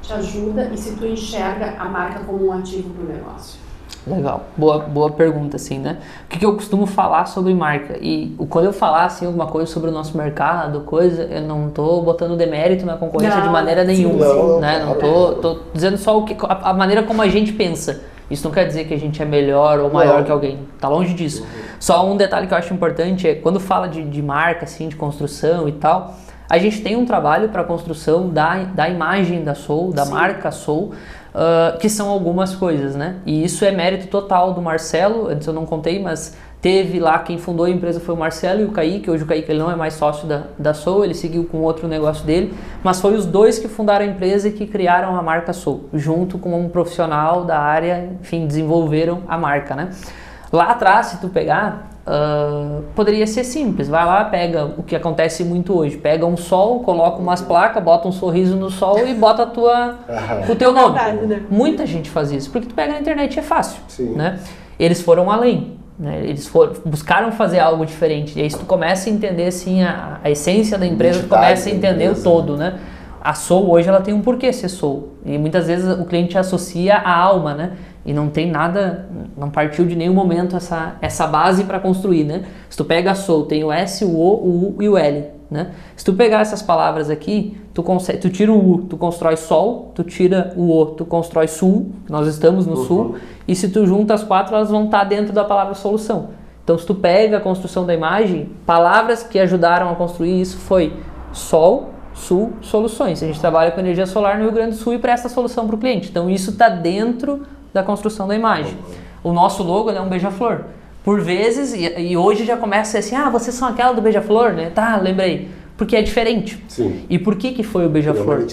te ajuda e se tu enxerga a marca como um ativo para o negócio. Legal, boa pergunta, assim, né? O que eu costumo falar sobre marca? E quando eu falar, assim, alguma coisa sobre o nosso mercado, eu não tô botando demérito na concorrência de maneira nenhuma, né? Não tô dizendo só a maneira como a gente pensa. Isso não quer dizer que a gente é melhor ou maior que alguém, tá longe disso. Só um detalhe que eu acho importante é, quando fala de marca, assim, de construção e tal, a gente tem um trabalho para a construção da imagem da Soul, da marca Soul, que são algumas coisas, né? E isso é mérito total do Marcelo, antes eu não contei, mas teve lá, quem fundou a empresa foi o Marcelo e o Kaique. Hoje o Kaique ele não é mais sócio da Soul, ele seguiu com outro negócio dele, mas foi os dois que fundaram a empresa e que criaram a marca Soul, junto com um profissional da área, enfim, desenvolveram a marca, né? Lá atrás, se tu pegar, poderia ser simples, vai lá, pega o que acontece muito hoje, pega um sol, coloca umas placas, bota um sorriso no sol e bota o teu nome. Muita gente faz isso, porque tu pega na internet e é fácil, né? Eles foram além, né? Eles buscaram fazer algo diferente, e aí se tu começa a entender assim, a essência da empresa, tu começa a entender o todo, né? A Soul hoje ela tem um porquê ser Soul, e muitas vezes o cliente associa a alma, né? E não tem nada, não partiu de nenhum momento essa base para construir, né? Se tu pega a Soul, tem o S, o O, o U e o L, né? Se tu pegar essas palavras aqui, tu tira o U, tu constrói Sol, tu tira o O, tu constrói Sul, nós estamos no Sul, e se tu junta as quatro, elas vão estar dentro da palavra solução. Então, se tu pega a construção da imagem, palavras que ajudaram a construir isso foi Sol, Sul Soluções. A gente trabalha com energia solar no Rio Grande do Sul e presta solução para o cliente. Então isso está dentro da construção da imagem. O nosso logo é um beija-flor. Por vezes, e hoje já começa assim, vocês são aquela do beija-flor, né? Tá, lembrei. Porque é diferente. Sim. E por que foi o beija-flor?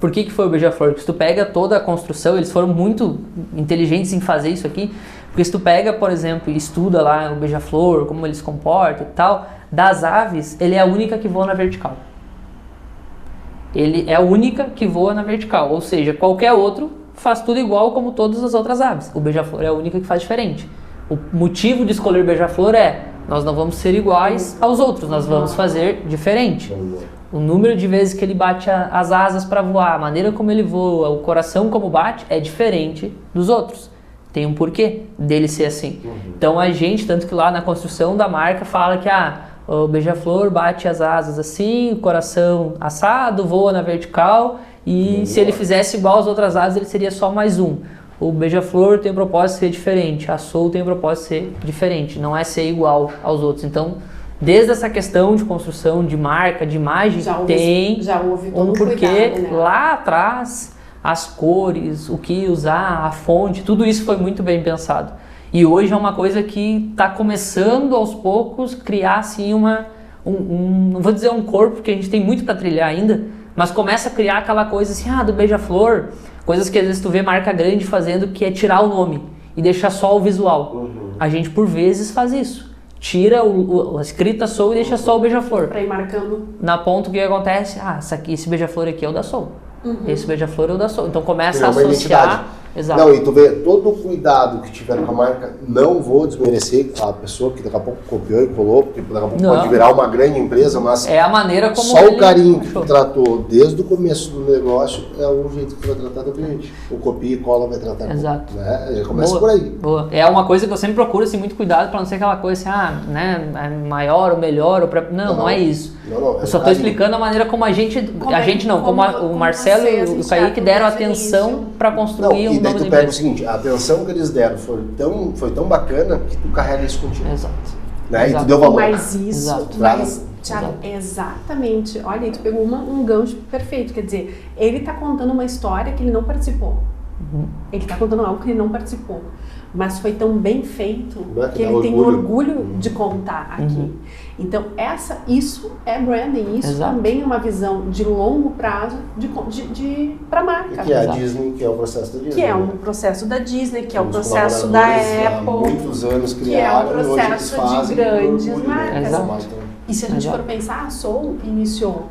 Por que foi o beija-flor? Porque se tu pega toda a construção, eles foram muito inteligentes em fazer isso aqui, porque se tu pega, por exemplo, e estuda lá o beija-flor, como ele se comporta e tal, das aves, ele é a única que voa na vertical. Ele é a única que voa na vertical, ou seja, qualquer outro faz tudo igual como todas as outras aves. O beija-flor é a única que faz diferente. O motivo de escolher beija-flor nós não vamos ser iguais aos outros, nós vamos fazer diferente. O número de vezes que ele bate as asas para voar, a maneira como ele voa, o coração como bate, é diferente dos outros. Tem um porquê dele ser assim. Então a gente, tanto que lá na construção da marca, fala que o beija-flor bate as asas assim, o coração assado, voa na vertical, e se ele fizesse igual às outras aves, ele seria só mais um. O beija-flor tem o propósito de ser diferente, a Soul tem o propósito de ser diferente, não é ser igual aos outros. Então, desde essa questão de construção, de marca, de imagem, tem um porquê cuidado, né? Lá atrás, as cores, o que usar, a fonte, tudo isso foi muito bem pensado. E hoje é uma coisa que está começando aos poucos criar assim não vou dizer um corpo, porque a gente tem muito para trilhar ainda, mas começa a criar aquela coisa assim, do beija-flor, coisas que às vezes tu vê marca grande fazendo, que é tirar o nome e deixar só o visual. A gente por vezes faz isso. Tira a escrita Soul e deixa só o beija-flor. Pra ir marcando. Na ponta o que acontece? Esse beija-flor aqui é o da Soul. Esse beija-flor é o da Soul. Então começa a associar. Exato. Não, e tu vê todo o cuidado que tiveram com a marca, não vou desmerecer a pessoa que daqui a pouco copiou e colou, porque daqui a pouco pode virar uma grande empresa, mas é a maneira como só o carinho que tu tratou desde o começo do negócio é o jeito que tu vai tratar do cliente. O copia e cola vai tratar. Exato. Né? Já começa por aí. Boa. É uma coisa que eu sempre procuro assim, muito cuidado para não ser aquela coisa assim, né, é maior ou melhor ou não é isso. Não, eu só estou explicando a maneira como como o Marcelo e o Kaique deram atenção para construir e daí tu pega o seguinte, a atenção que eles deram foi tão bacana que tu carrega isso contigo. Exato. Né? Exato. E tu deu valor. Mas isso, Thiago, exatamente. Olha, tu pegou um gancho perfeito. Quer dizer, ele está contando uma história que ele não participou. Ele está contando algo que ele não participou. Mas foi tão bem feito que ele tem orgulho de contar aqui. Então, isso é branding, isso também é uma visão de longo prazo para a marca. Que é a Disney, que é o processo da Disney. Que é um processo da Disney, que é o processo da Apple. Há muitos anos criaram, que é um processo de grandes marcas. E se a gente for pensar, a Soul iniciou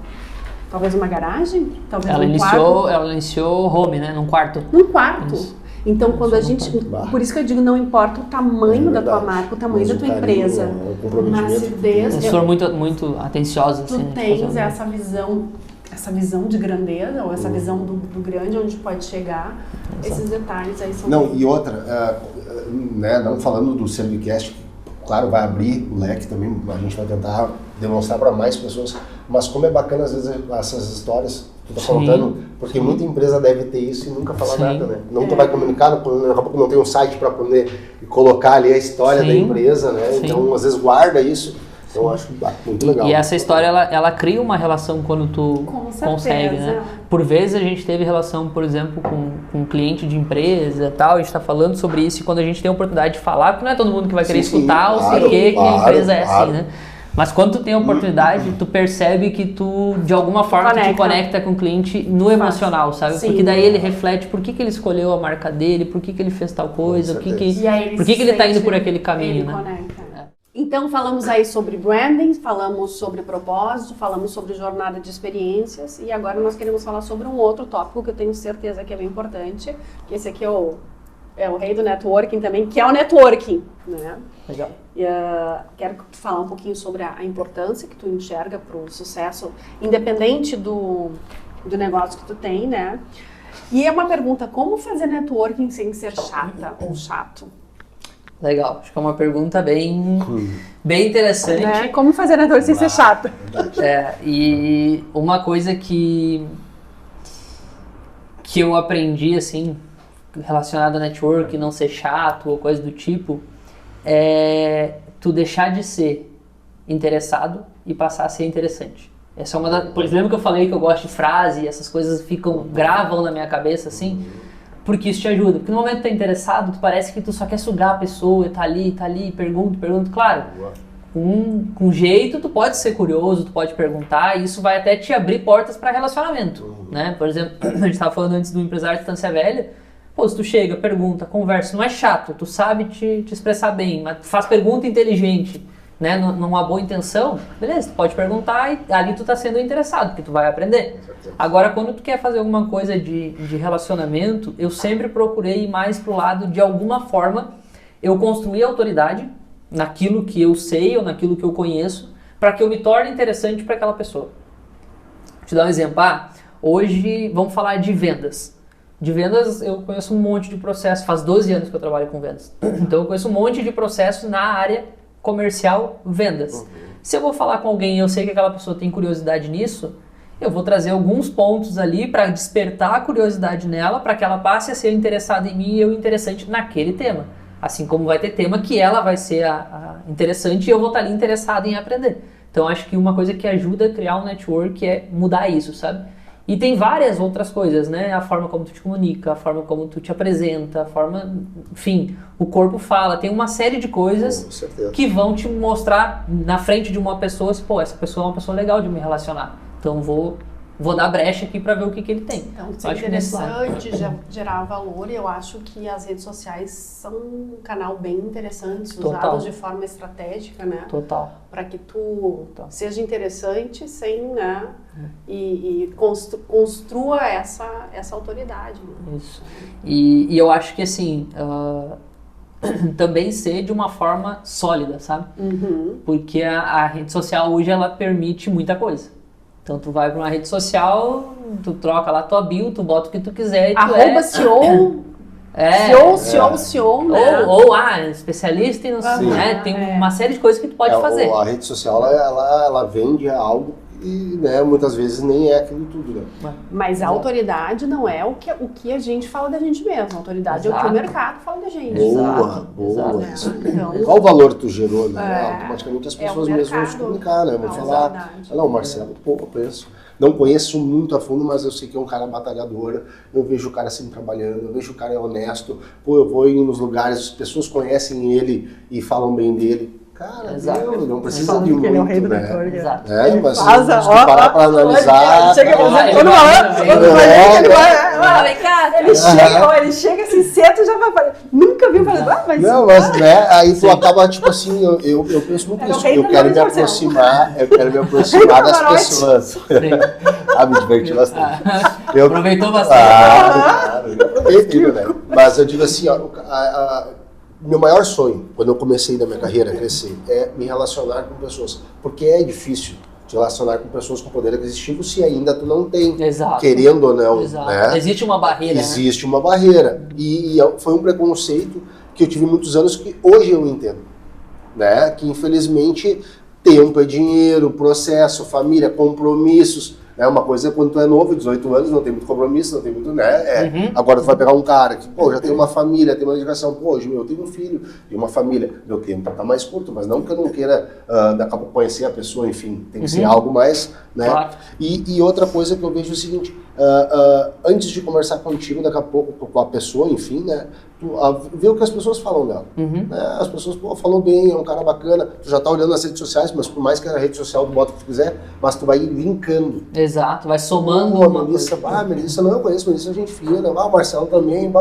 talvez uma garagem, talvez quarto. Ela iniciou home, né? Num quarto. Isso. Então, quando a gente... Por isso que eu digo, não importa o tamanho da tua marca, o tamanho da tua empresa. Mas se eles foram muito atenciosos. Tu tens essa visão de grandeza, ou essa visão do grande, onde pode chegar. Esses detalhes aí são... Não, e outra, né, não falando do Servicast, claro, vai abrir o leque também, a gente vai tentar demonstrar para mais pessoas, mas como é bacana às vezes essas histórias que tu tá contando, porque muita empresa deve ter isso e nunca falar nada, né? Nunca vai comunicar, daqui a pouco não tem um site para poder colocar ali a história da empresa, né? Então às vezes guarda isso. Então eu acho muito legal. E essa história, ela cria uma relação quando tu consegue, né? Por vezes a gente teve relação, por exemplo, com um cliente de empresa e tal, a gente está falando sobre isso e quando a gente tem a oportunidade de falar, porque não é todo mundo que vai querer escutar ou sei que a empresa é assim, né? Mas quando tu tem a oportunidade, tu percebe que tu, de alguma forma, tu te conecta com o cliente no emocional, sabe? Porque daí ele reflete por que ele escolheu a marca dele, por que ele fez tal coisa, por que ele tá indo por aquele caminho, né? Conecta. Então, falamos aí sobre branding, falamos sobre propósito, falamos sobre jornada de experiências e agora nós queremos falar sobre um outro tópico que eu tenho certeza que é bem importante, que esse aqui é o rei do networking também, que é o networking, né? Legal. Quero falar um pouquinho sobre a importância que tu enxerga para o sucesso, independente do negócio que tu tem, né? E é uma pergunta, como fazer networking sem ser chata ou chato? Legal, acho que é uma pergunta bem interessante. Né? Como fazer networking sem ser chato? E uma coisa que eu aprendi, assim, relacionada a network, não ser chato ou coisa do tipo, é tu deixar de ser interessado e passar a ser interessante. Essa é uma por exemplo que eu falei que eu gosto de frase, e essas coisas gravam na minha cabeça, assim, porque isso te ajuda. Porque no momento que tu tá interessado, tu parece que tu só quer sugar a pessoa, tá ali, pergunta. Claro, com jeito tu pode ser curioso, tu pode perguntar, e isso vai até te abrir portas para relacionamento, né? Por exemplo, a gente estava falando antes do empresário de Estância Velha. Pô, se tu chega, pergunta, conversa, não é chato, tu sabe te expressar bem, mas faz pergunta inteligente, né, numa boa intenção, beleza, tu pode perguntar e ali tu tá sendo interessado, porque tu vai aprender. Agora, quando tu quer fazer alguma coisa de relacionamento, eu sempre procurei ir mais pro lado de alguma forma eu construir autoridade naquilo que eu sei ou naquilo que eu conheço, para que eu me torne interessante para aquela pessoa. Vou te dar um exemplo. Hoje vamos falar de vendas. De vendas eu conheço um monte de processo, faz 12 anos que eu trabalho com vendas. Então eu conheço um monte de processo na área comercial, vendas. Se eu vou falar com alguém e eu sei que aquela pessoa tem curiosidade nisso, eu vou trazer alguns pontos ali para despertar a curiosidade nela, para que ela passe a ser interessada em mim e eu interessante naquele tema. Assim como vai ter tema que ela vai ser a interessante e eu vou estar ali interessado em aprender. Então acho que uma coisa que ajuda a criar um network é mudar isso, sabe? E tem várias outras coisas, né? A forma como tu te comunica, a forma como tu te apresenta, a forma... Enfim, o corpo fala. Tem uma série de coisas que vão te mostrar na frente de uma pessoa, pô, essa pessoa é uma pessoa legal de me relacionar. Então vou dar brecha aqui para ver o que ele tem. Então, isso é interessante gerar valor, e eu acho que as redes sociais são um canal bem interessante, usados de forma estratégica, né? Total. Para que tu seja interessante sem, né? E construa essa autoridade. Né? Isso. E eu acho que, assim, também ser de uma forma sólida, sabe? Porque a rede social hoje, ela permite muita coisa. Então tu vai para uma rede social, tu troca lá tua bio, tu bota o que tu quiser e tu CEO, CEO, né? Ou especialista e não sei, né? Tem uma série de coisas que tu pode fazer. A rede social, ela vende algo e, né, muitas vezes nem é aquilo tudo, né? Mas a autoridade não é o que a gente fala da gente mesmo. A autoridade é o que o mercado fala da gente. Boa. Então, qual valor tu gerou, né? Automaticamente as pessoas mesmo vão se comunicar, né? Vão falar, não, Marcelo, pô, eu penso. Não conheço muito a fundo, mas eu sei que é um cara batalhador, eu vejo o cara sempre trabalhando, eu vejo o cara é honesto, pô, eu vou ir nos lugares, as pessoas conhecem ele e falam bem dele. Cara, não precisa de muito, ele é o rei do né? Exato. Mas se parar pra analisar... Ele chega assim, senta e já vai falar. Nunca viu falar, mas... Não, mas, né, aí tu acaba, tipo assim, eu penso muito nisso, eu quero me aproximar das pessoas. Me diverti bastante. Aproveitou bastante. Claro, eu aproveito, né? Mas eu digo assim, meu maior sonho, quando eu comecei na minha carreira a crescer, é me relacionar com pessoas. Porque é difícil te relacionar com pessoas com poder aquisitivo se ainda tu não tem, querendo ou não. Né? Existe uma barreira. Existe uma barreira. E foi um preconceito que eu tive muitos anos que hoje eu entendo. Né? Que infelizmente tempo é dinheiro, processo, família, compromissos. Uma coisa é quando tu é novo, 18 anos, não tem muito compromisso, não tem muito, né? Agora tu vai pegar um cara que, pô, já tem uma família, tem uma dedicação, pô, hoje eu tenho um filho e uma família, meu tempo tá mais curto, mas não que eu não queira daqui a pouco conhecer a pessoa, enfim, tem que ser algo mais, né? Claro. E outra coisa que eu vejo é o seguinte, antes de conversar contigo, daqui a pouco com a pessoa, enfim, né? Tu vê o que as pessoas falam dela. Né? As pessoas, pô, falou bem, é um cara bacana, tu já tá olhando nas redes sociais, mas por mais que a rede social tu bota o que tu quiser, mas tu vai linkando. Exato, vai somando uma Melissa, Melissa não eu conheço, Melissa é gente fina, o Marcelo também,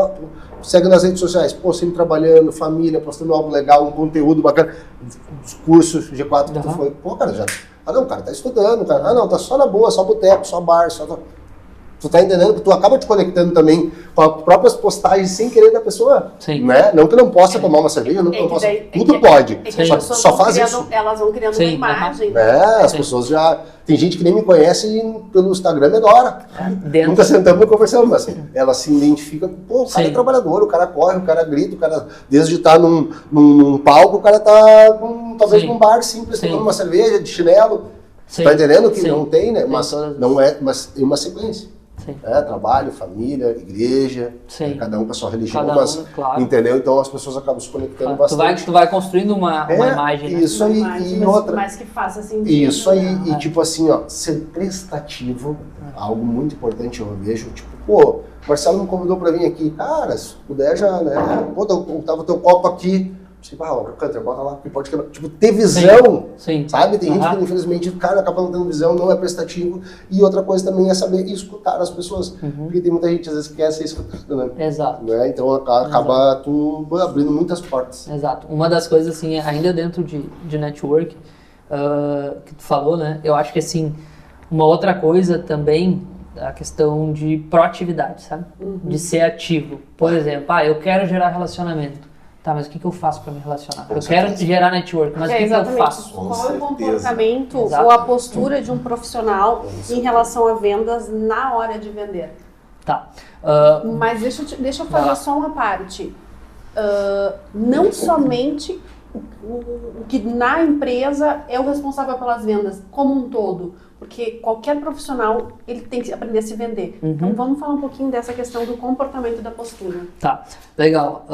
segue nas redes sociais, pô, sempre trabalhando, família, postando algo legal, um conteúdo bacana, os cursos G4 que tu foi, pô, cara, já... não, o cara tá estudando, cara, não, tá só na boa, só boteco, só bar, só... Tu tá entendendo que tu acaba te conectando também com as próprias postagens sem querer da pessoa. Sim. Né? Não que não possa tomar uma cerveja, não que não possa. Tudo pode. Só faz isso. Elas vão criando uma imagem. As pessoas já. Tem gente que nem me conhece pelo Instagram agora. Nunca sentamos e conversamos, mas ela se identifica. Pô, o cara é trabalhador, o cara corre, o cara grita, o cara, desde estar num palco, o cara tá talvez num bar simples, tomando uma cerveja de chinelo. Tá entendendo que não tem, né? Mas não é, mas tem uma sequência. Trabalho, família, igreja, cada um com a sua religião, claro. Entendeu? Então as pessoas acabam se conectando bastante. Tu vai construindo uma imagem, né? Isso aí, e outra... Mas que faça sentido. Isso aí, e tipo assim, ó, ser prestativo, algo muito importante eu vejo, tipo, pô, o Marcelo me convidou pra vir aqui, cara, se puder já, né, pô, tava teu copo aqui, tipo, Canter, bota lá, que pode quebrar. Tipo, ter visão, sabe? Tem gente que, infelizmente, cara, acaba não tendo visão, não é prestativo. E outra coisa também é saber escutar as pessoas. Porque tem muita gente, às vezes, que quer ser escutada, né? Exato. Né? Então, acaba tu abrindo muitas portas. Exato. Uma das coisas, assim, ainda dentro de network, que tu falou, né? Eu acho que, assim, uma outra coisa também, a questão de proatividade, sabe? De ser ativo. Por exemplo, eu quero gerar relacionamento. Tá, mas o que eu faço para me relacionar? Eu quero gerar network, mas o que eu faço? Qual é o comportamento ou a postura de um profissional em relação a vendas na hora de vender? Tá. Mas deixa eu fazer só uma parte. Não somente o que na empresa é o responsável pelas vendas, como um todo. Porque qualquer profissional, ele tem que aprender a se vender. Então vamos falar um pouquinho dessa questão do comportamento e da postura. Tá, legal.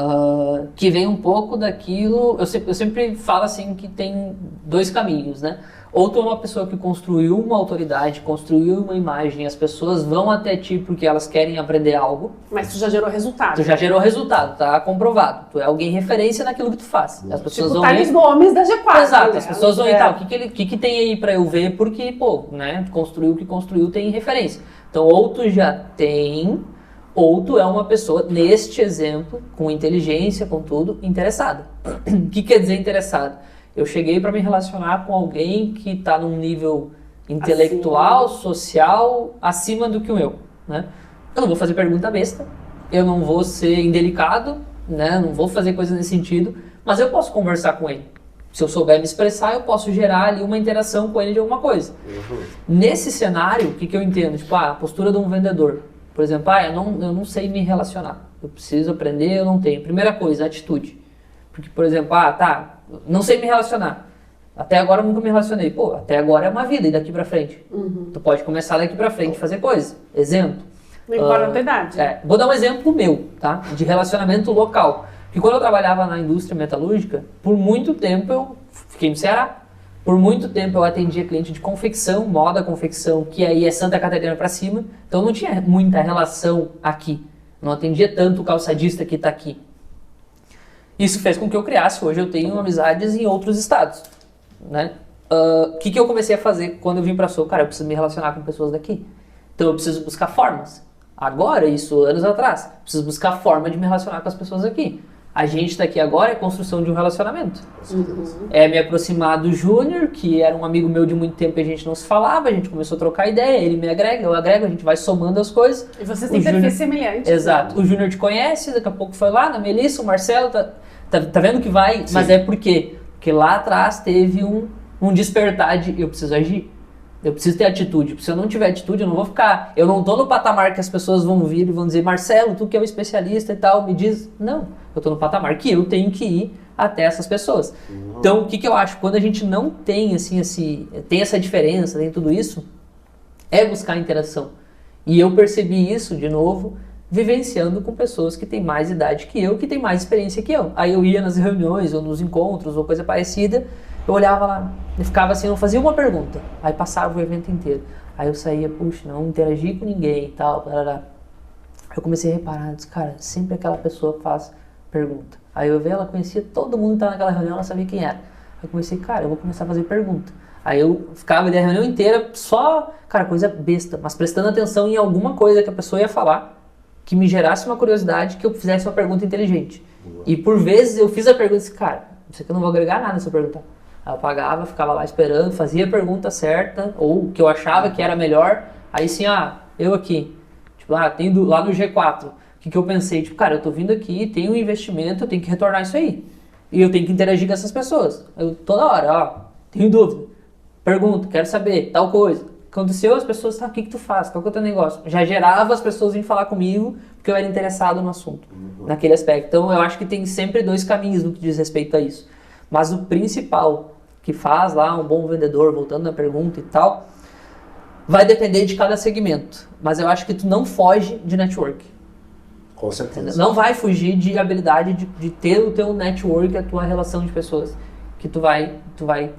Que vem um pouco daquilo... Eu sempre falo assim que tem dois caminhos, né? Ou tu é uma pessoa que construiu uma autoridade, construiu uma imagem, as pessoas vão até ti porque elas querem aprender algo. Mas tu já gerou resultado. Tu já gerou resultado, tá comprovado. Tu é alguém referência naquilo que tu faz. As pessoas tipo Thales Gomes da G4. Exato, as pessoas vão o que tem aí pra eu ver, porque, pô, né, construiu o que construiu, tem referência. Então, ou tu já tem, ou tu é uma pessoa, neste exemplo, com inteligência, com tudo, interessada. O que quer dizer interessada? Eu cheguei para me relacionar com alguém que está num nível intelectual, social, acima do que o meu, né? Eu não vou fazer pergunta besta, eu não vou ser indelicado, né? Não vou fazer coisa nesse sentido, mas eu posso conversar com ele. Se eu souber me expressar, eu posso gerar ali uma interação com ele de alguma coisa. Nesse cenário, o que eu entendo? Tipo, a postura de um vendedor. Por exemplo, eu não sei me relacionar. Eu preciso aprender, eu não tenho. Primeira coisa, atitude. Porque, por exemplo, não sei me relacionar. Até agora eu nunca me relacionei. Pô, até agora é uma vida e daqui pra frente. Tu pode começar daqui pra frente a fazer coisa. Exemplo. Não importa a tua idade. Vou dar um exemplo meu, tá? De relacionamento local. Porque quando eu trabalhava na indústria metalúrgica, por muito tempo eu fiquei no Ceará. Por muito tempo eu atendia cliente de confecção, moda, confecção, que aí é Santa Catarina pra cima. Então não tinha muita relação aqui. Não atendia tanto o calçadista que tá aqui. Isso fez com que eu criasse, hoje eu tenho amizades em outros estados, né? O que eu comecei a fazer quando eu vim para Sul? Cara, eu preciso me relacionar com pessoas daqui. Então eu preciso buscar formas. Agora, isso anos atrás, preciso buscar forma de me relacionar com as pessoas aqui. A gente está aqui agora é a construção de um relacionamento. É me aproximar do Júnior, que era um amigo meu de muito tempo e a gente não se falava, a gente começou a trocar ideia, ele me agrega, eu agrego, a gente vai somando as coisas. E vocês têm perfis semelhantes. Exato. O Júnior te conhece, daqui a pouco foi lá na Melissa, o Marcelo, tá vendo que vai? Sim. Mas é por quê? Porque lá atrás teve um despertar de eu preciso agir. Eu preciso ter atitude, porque se eu não tiver atitude, eu não vou ficar... Eu não tô no patamar que as pessoas vão vir e vão dizer, Marcelo, tu que é o especialista e tal, me diz... Não, eu tô no patamar que eu tenho que ir até essas pessoas. Então, o que eu acho? Quando a gente não tem, tem essa diferença, tem tudo isso, é buscar interação. E eu percebi isso, de novo, vivenciando com pessoas que têm mais idade que eu, que têm mais experiência que eu. Aí eu ia nas reuniões, ou nos encontros, ou coisa parecida... Eu olhava lá, eu ficava assim, não fazia uma pergunta. Aí passava o evento inteiro. Aí eu saía, puxa, não interagi com ninguém e tal. Aí eu comecei a reparar, disse, cara, sempre aquela pessoa faz pergunta. Aí eu vi, ela conhecia todo mundo que estava naquela reunião, ela sabia quem era. Aí eu comecei, cara, eu vou começar a fazer pergunta. Aí eu ficava ali a reunião inteira só, cara, coisa besta, mas prestando atenção em alguma coisa que a pessoa ia falar, que me gerasse uma curiosidade, que eu fizesse uma pergunta inteligente. E por vezes eu fiz a pergunta e disse, cara, isso aqui eu não vou agregar nada se eu perguntar. Aí eu pagava, ficava lá esperando, fazia a pergunta certa, ou o que eu achava que era melhor. Aí sim, eu aqui, tipo, tem lá no G4, o que eu pensei? Tipo, cara, eu tô vindo aqui, tenho um investimento, eu tenho que retornar isso aí. E eu tenho que interagir com essas pessoas. Eu toda hora, tenho dúvida, pergunto, quero saber, tal coisa. Aconteceu, as pessoas, o que tu faz? Qual que é o teu negócio? Já gerava as pessoas em falar comigo, porque eu era interessado no assunto, naquele aspecto. Então, eu acho que tem sempre dois caminhos no que diz respeito a isso. Mas o principal que faz lá um bom vendedor, voltando na pergunta e tal, Vai depender de cada segmento, mas eu acho que tu não foge de network. Com certeza. Não vai fugir de habilidade de ter o teu network, a tua relação de pessoas que tu vai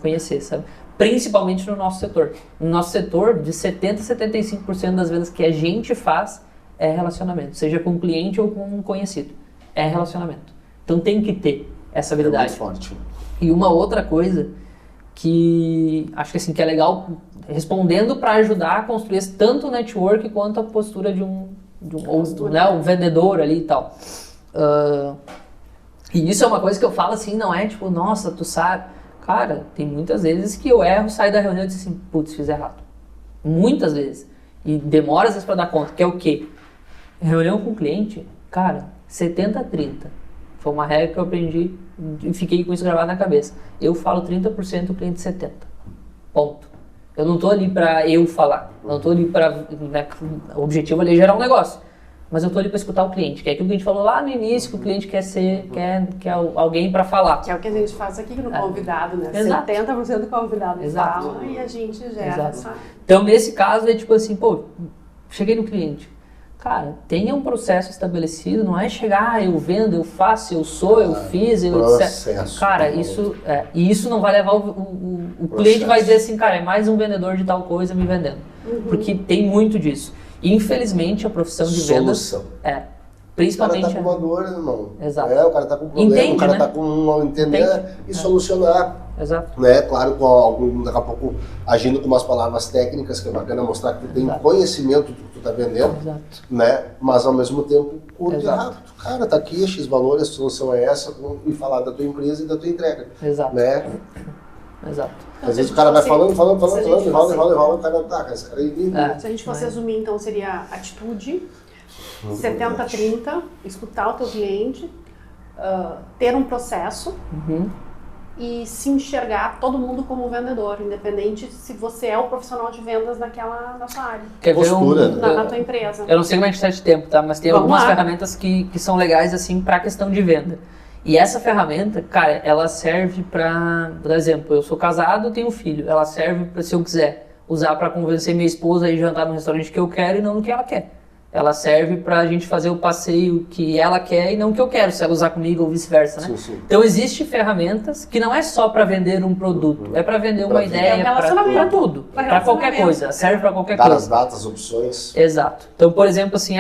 conhecer, sabe? Principalmente no nosso setor. No nosso setor, de 70% a 75% das vendas que a gente faz é relacionamento, seja com um cliente ou com um conhecido. É relacionamento. Então tem que ter essa habilidade. É muito forte. E uma outra coisa que acho que, assim, que é legal, respondendo para ajudar a construir tanto o network quanto a postura de um vendedor ali e tal. E isso é uma coisa que eu falo assim, não é tipo, nossa, tu sabe. Cara, tem muitas vezes que eu erro, saio da reunião e digo assim, putz, fiz errado. Muitas vezes. E demora às vezes para dar conta, que é o quê? Reunião com o cliente, cara, 70-30. Foi uma regra que eu aprendi e fiquei com isso gravado na cabeça. Eu falo 30%, o cliente 70%. Ponto. Eu não tô ali para eu falar. Não tô ali para... Né, o objetivo ali é gerar um negócio. Mas eu tô ali para escutar o cliente. Que é aquilo que a gente falou lá no início, que o cliente quer alguém para falar. Que é o que a gente faz aqui no convidado, né? Exato. 70% do convidado Exato. fala e a gente gera essa... Então, nesse caso, é tipo assim, pô, cheguei no cliente. Cara, tenha um processo estabelecido, não é chegar, eu vendo, eu faço, eu sou, eu fiz, eu... Processo. Cara, isso não vai levar o cliente vai dizer assim, cara, é mais um vendedor de tal coisa me vendendo. Porque tem muito disso. Infelizmente, a profissão de vendas... Principalmente... O cara tá com uma dor, irmão. Exato. O cara tá com um problema, Entende, o cara né? tá com entender e solucionar. Exato. Né? Claro, com algum, daqui a pouco agindo com umas palavras técnicas, que é bacana mostrar que tu tem conhecimento do que tu tá vendendo. Exato. Né? Mas ao mesmo tempo, Exato. cara, tá aqui, X valores, a solução é essa, e falar da tua empresa e da tua entrega. Exato. Né? Exato. Às vezes o cara vai falando, enrola, o cara tá, esse cara aí... Se a gente fosse resumir, então, seria atitude, 70-30, escutar o teu cliente, ter um processo e se enxergar todo mundo como vendedor, independente se você é o profissional de vendas na sua área. Quer ver na tua empresa. Eu não sei como a gente está de tempo, tá? Mas tem algumas ferramentas que são legais, assim, para a questão de venda. E essa ferramenta, cara, ela serve para, por exemplo, eu sou casado, tenho um filho, ela serve para, se eu quiser, usar para convencer minha esposa a ir jantar no restaurante que eu quero e não no que ela quer. Ela serve para a gente fazer o passeio que ela quer e não que eu quero, se ela usar comigo ou vice-versa, né? Sim. Então, existem ferramentas que não é só para vender um produto, é para vender uma ideia, para tudo, para qualquer coisa, serve para qualquer coisa. Dar as datas, opções. Exato. Então, por exemplo, assim,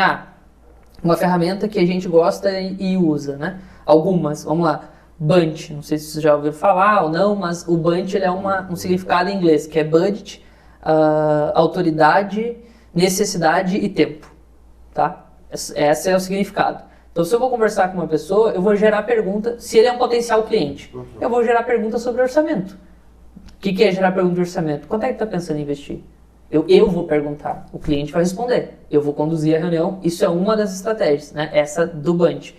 uma ferramenta que a gente gosta e usa, né? Algumas, vamos lá. Bunch, não sei se vocês já ouviram falar ou não, mas o Bunch ele é um significado em inglês, que é budget, autoridade, necessidade e tempo, tá? Esse é o significado. Então, se eu vou conversar com uma pessoa, eu vou gerar pergunta, se ele é um potencial cliente, eu vou gerar pergunta sobre orçamento. O que é gerar pergunta de orçamento? Quanto é que tu está pensando em investir? Eu vou perguntar, o cliente vai responder, eu vou conduzir a reunião, isso é uma das estratégias, né? Essa do Bunch.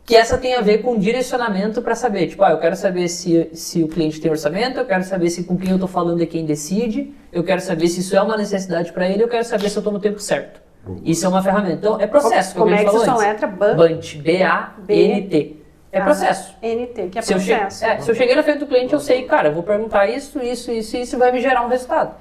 Que essa tem a ver com direcionamento para saber, tipo, eu quero saber se o cliente tem orçamento, eu quero saber se com quem eu estou falando é quem decide, eu quero saber se isso é uma necessidade para ele, eu quero saber se eu estou no tempo certo. Isso é uma ferramenta. Então, é processo. Como é que você letra? Bunch, B-A-N-T. É processo. N-T, que é processo. Se eu cheguei na frente do cliente, eu sei, cara, eu vou perguntar isso vai me gerar um resultado.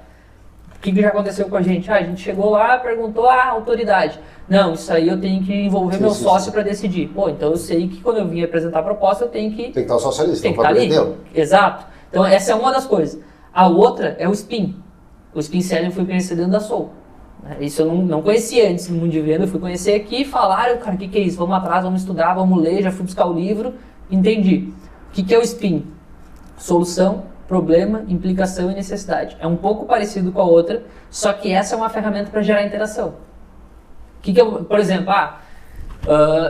O que já aconteceu com a gente? A gente chegou lá, perguntou a autoridade. Não, isso aí eu tenho que envolver meu sócio para decidir. Pô, então eu sei que quando eu vim apresentar a proposta, eu tenho que... Tem que estar o socialista, tem que estar ali. Exato. Então essa é uma das coisas. A outra é o SPIN. O SPIN Selling eu fui conhecer dentro da Soul. Isso eu não conhecia antes no mundo de venda. Eu fui conhecer aqui e falaram, cara, o que é isso? Vamos atrás, vamos estudar, vamos ler. Já fui buscar o livro, entendi. O que é o SPIN? Solução, problema, implicação e necessidade. É um pouco parecido com a outra, só que essa é uma ferramenta para gerar interação. Por exemplo,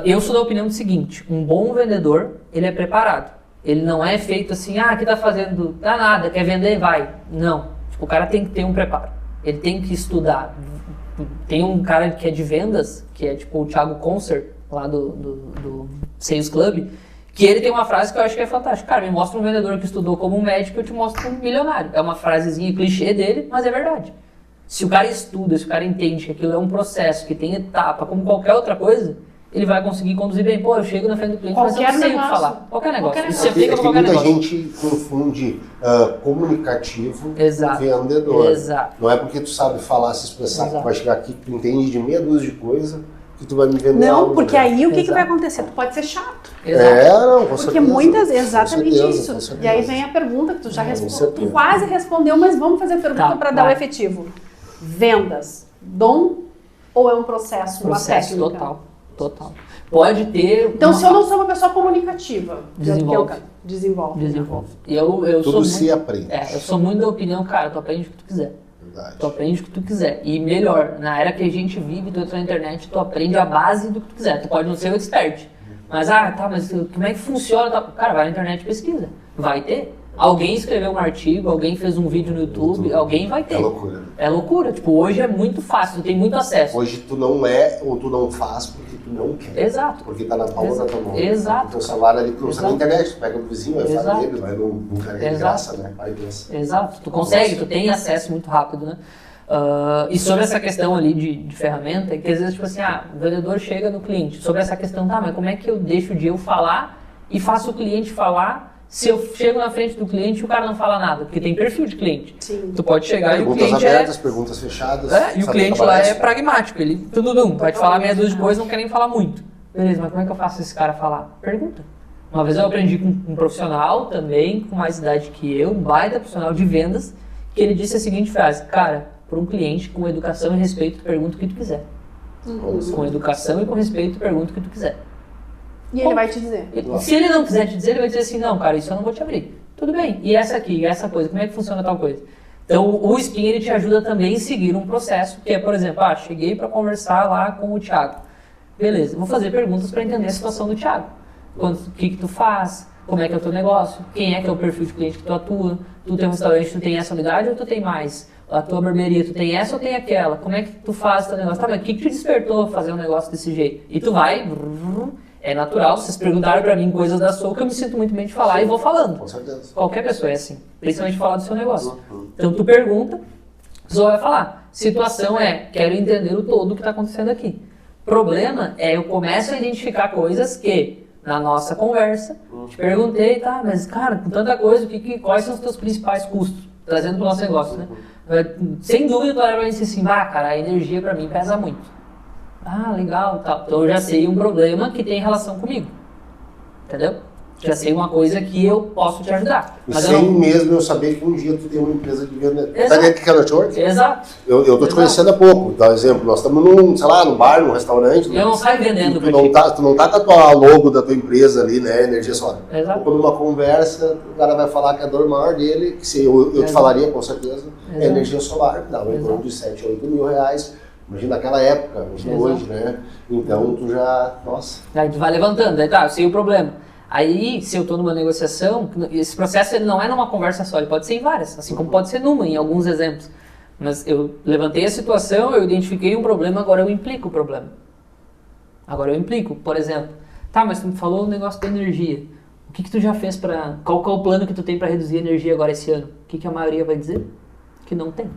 eu sou da opinião do seguinte, um bom vendedor, ele é preparado. Ele não é feito assim, que tá fazendo, dá nada, quer vender, vai. Não, o cara tem que ter um preparo. Ele tem que estudar. Tem um cara que é de vendas, que é tipo o Thiago Concert, lá do Sales Club, que ele tem uma frase que eu acho que é fantástica. Cara, me mostra um vendedor que estudou como um médico, eu te mostro um milionário. É uma frasezinha clichê dele, mas é verdade. Se o cara estuda, se o cara entende que aquilo é um processo, que tem etapa, como qualquer outra coisa, ele vai conseguir conduzir bem. Pô, eu chego na frente do cliente, mas eu não sei o que falar. Qualquer negócio. Isso você aplica pra qualquer negócio. Muita gente confunde comunicativo Exato. com vendedor. Exato. Não é porque tu sabe falar, se expressar, que tu vai chegar aqui, que tu entende de meia dúzia de coisa, que tu vai me vender não, algo. Porque aí o que vai acontecer? Tu pode ser chato. Exato. Não, com Porque certeza. muitas, exatamente Com certeza, isso. E aí vem a pergunta que tu já respondeu. Tu certeza. quase respondeu, mas vamos fazer a pergunta para dar o efetivo. Vendas, dom ou é um processo, uma técnica? Total. Pode ter... Então, se eu não sou uma pessoa comunicativa, Desenvolve. Desenvolve. E eu Tudo se aprende. Eu sou muito da opinião, cara, tu aprende o que tu quiser. Verdade. Tu aprende o que tu quiser. E melhor, na era que a gente vive, tu entra na internet, tu aprende a base do que tu quiser. Tu pode não ser o expert. Mas, mas como é que funciona? Cara, vai na internet e pesquisa. Vai ter. Alguém escreveu um artigo, alguém fez um vídeo no YouTube, alguém vai ter. É loucura. É loucura. Tipo, hoje é muito fácil, tu tem muito acesso. Hoje tu não é ou tu não faz porque tu não quer. Exato. Porque tá na palma da tua mão. Exato. O teu salário ali, tu usa na internet, tu pega do vizinho, vai falar dele, vai num cara de graça, né? Pai pensa. Exato. Tu consegue, tu tem acesso muito rápido, né? E sobre essa questão ali de ferramenta, que às vezes, tipo assim, o vendedor chega no cliente, sobre essa questão, mas como é que eu deixo de eu falar e faço o cliente falar se eu chego na frente do cliente e o cara não fala nada? Porque tem perfil de cliente. Sim. Tu pode chegar e o cliente perguntas abertas, perguntas fechadas. E o cliente lá é pragmático, ele vai te falar meia dúzia de coisas, não quer nem falar muito. Beleza, mas como é que eu faço esse cara falar? Pergunta. Uma vez eu aprendi com um profissional também, com mais idade que eu, um baita profissional de vendas, que ele disse a seguinte frase: cara, para um cliente com educação e respeito, tu pergunta o que tu quiser. Com educação e com respeito, tu pergunta o que tu quiser. E ele vai te dizer. Se ele não quiser te dizer, ele vai dizer assim: não, cara, isso eu não vou te abrir. Tudo bem. E essa aqui, e essa coisa, como é que funciona tal coisa? Então, o Spin, ele te ajuda também a seguir um processo, que é, por exemplo, cheguei para conversar lá com o Thiago. Beleza, vou fazer perguntas para entender a situação do Thiago. O que tu faz? Como é que é o teu negócio? Quem é que é o perfil de cliente que tu atua? Tu tem um restaurante, tu tem essa unidade ou tu tem mais? A tua barbearia, tu tem essa ou tem aquela? Como é que tu faz o teu negócio? Tá, mas o que te despertou a fazer um negócio desse jeito? E tu vai... É natural, vocês perguntaram pra mim coisas da Soul que eu me sinto muito bem de falar e vou falando. Com certeza. Qualquer pessoa é assim, principalmente falar do seu negócio. Então tu pergunta, a pessoa vai falar. Situação é, quero entender o todo que está acontecendo aqui. Problema é, eu começo a identificar coisas que, na nossa conversa, te perguntei, tá, mas cara, com tanta coisa, quais são os teus principais custos? Trazendo pro nosso negócio, né? Sem dúvida, tu olha pra mim e diz assim, cara, a energia pra mim pesa muito. Legal, tal. Então eu já sei um problema que tem relação comigo. Entendeu? Já sei uma coisa que eu posso te ajudar. Mas mesmo eu saber que um dia tu tem uma empresa de venda. Exato. Sabe o que é network? Exato. Eu tô te conhecendo há pouco. Dá um exemplo. Nós estamos num bar, num restaurante. Eu não saio vendendo. Tu não tá com a tua logo da tua empresa ali, né? Energia solar. Exato. Ou numa conversa, o cara vai falar que a dor maior dele, que se eu te falaria com certeza, é energia solar. Dá um torno de 7 a 8 mil reais. Imagina naquela época, imagina hoje, né? Então tu já... Nossa. Aí tu vai levantando, aí tá, eu sei o problema. Aí, se eu estou numa negociação, esse processo ele não é numa conversa só, ele pode ser em várias, assim como pode ser numa, em alguns exemplos. Mas eu levantei a situação, eu identifiquei um problema, agora eu implico o problema. Agora eu implico, por exemplo, tá, mas tu me falou o negócio da energia. O que tu já fez para... Qual é o plano que tu tem para reduzir a energia agora esse ano? O que a maioria vai dizer? Que não tem.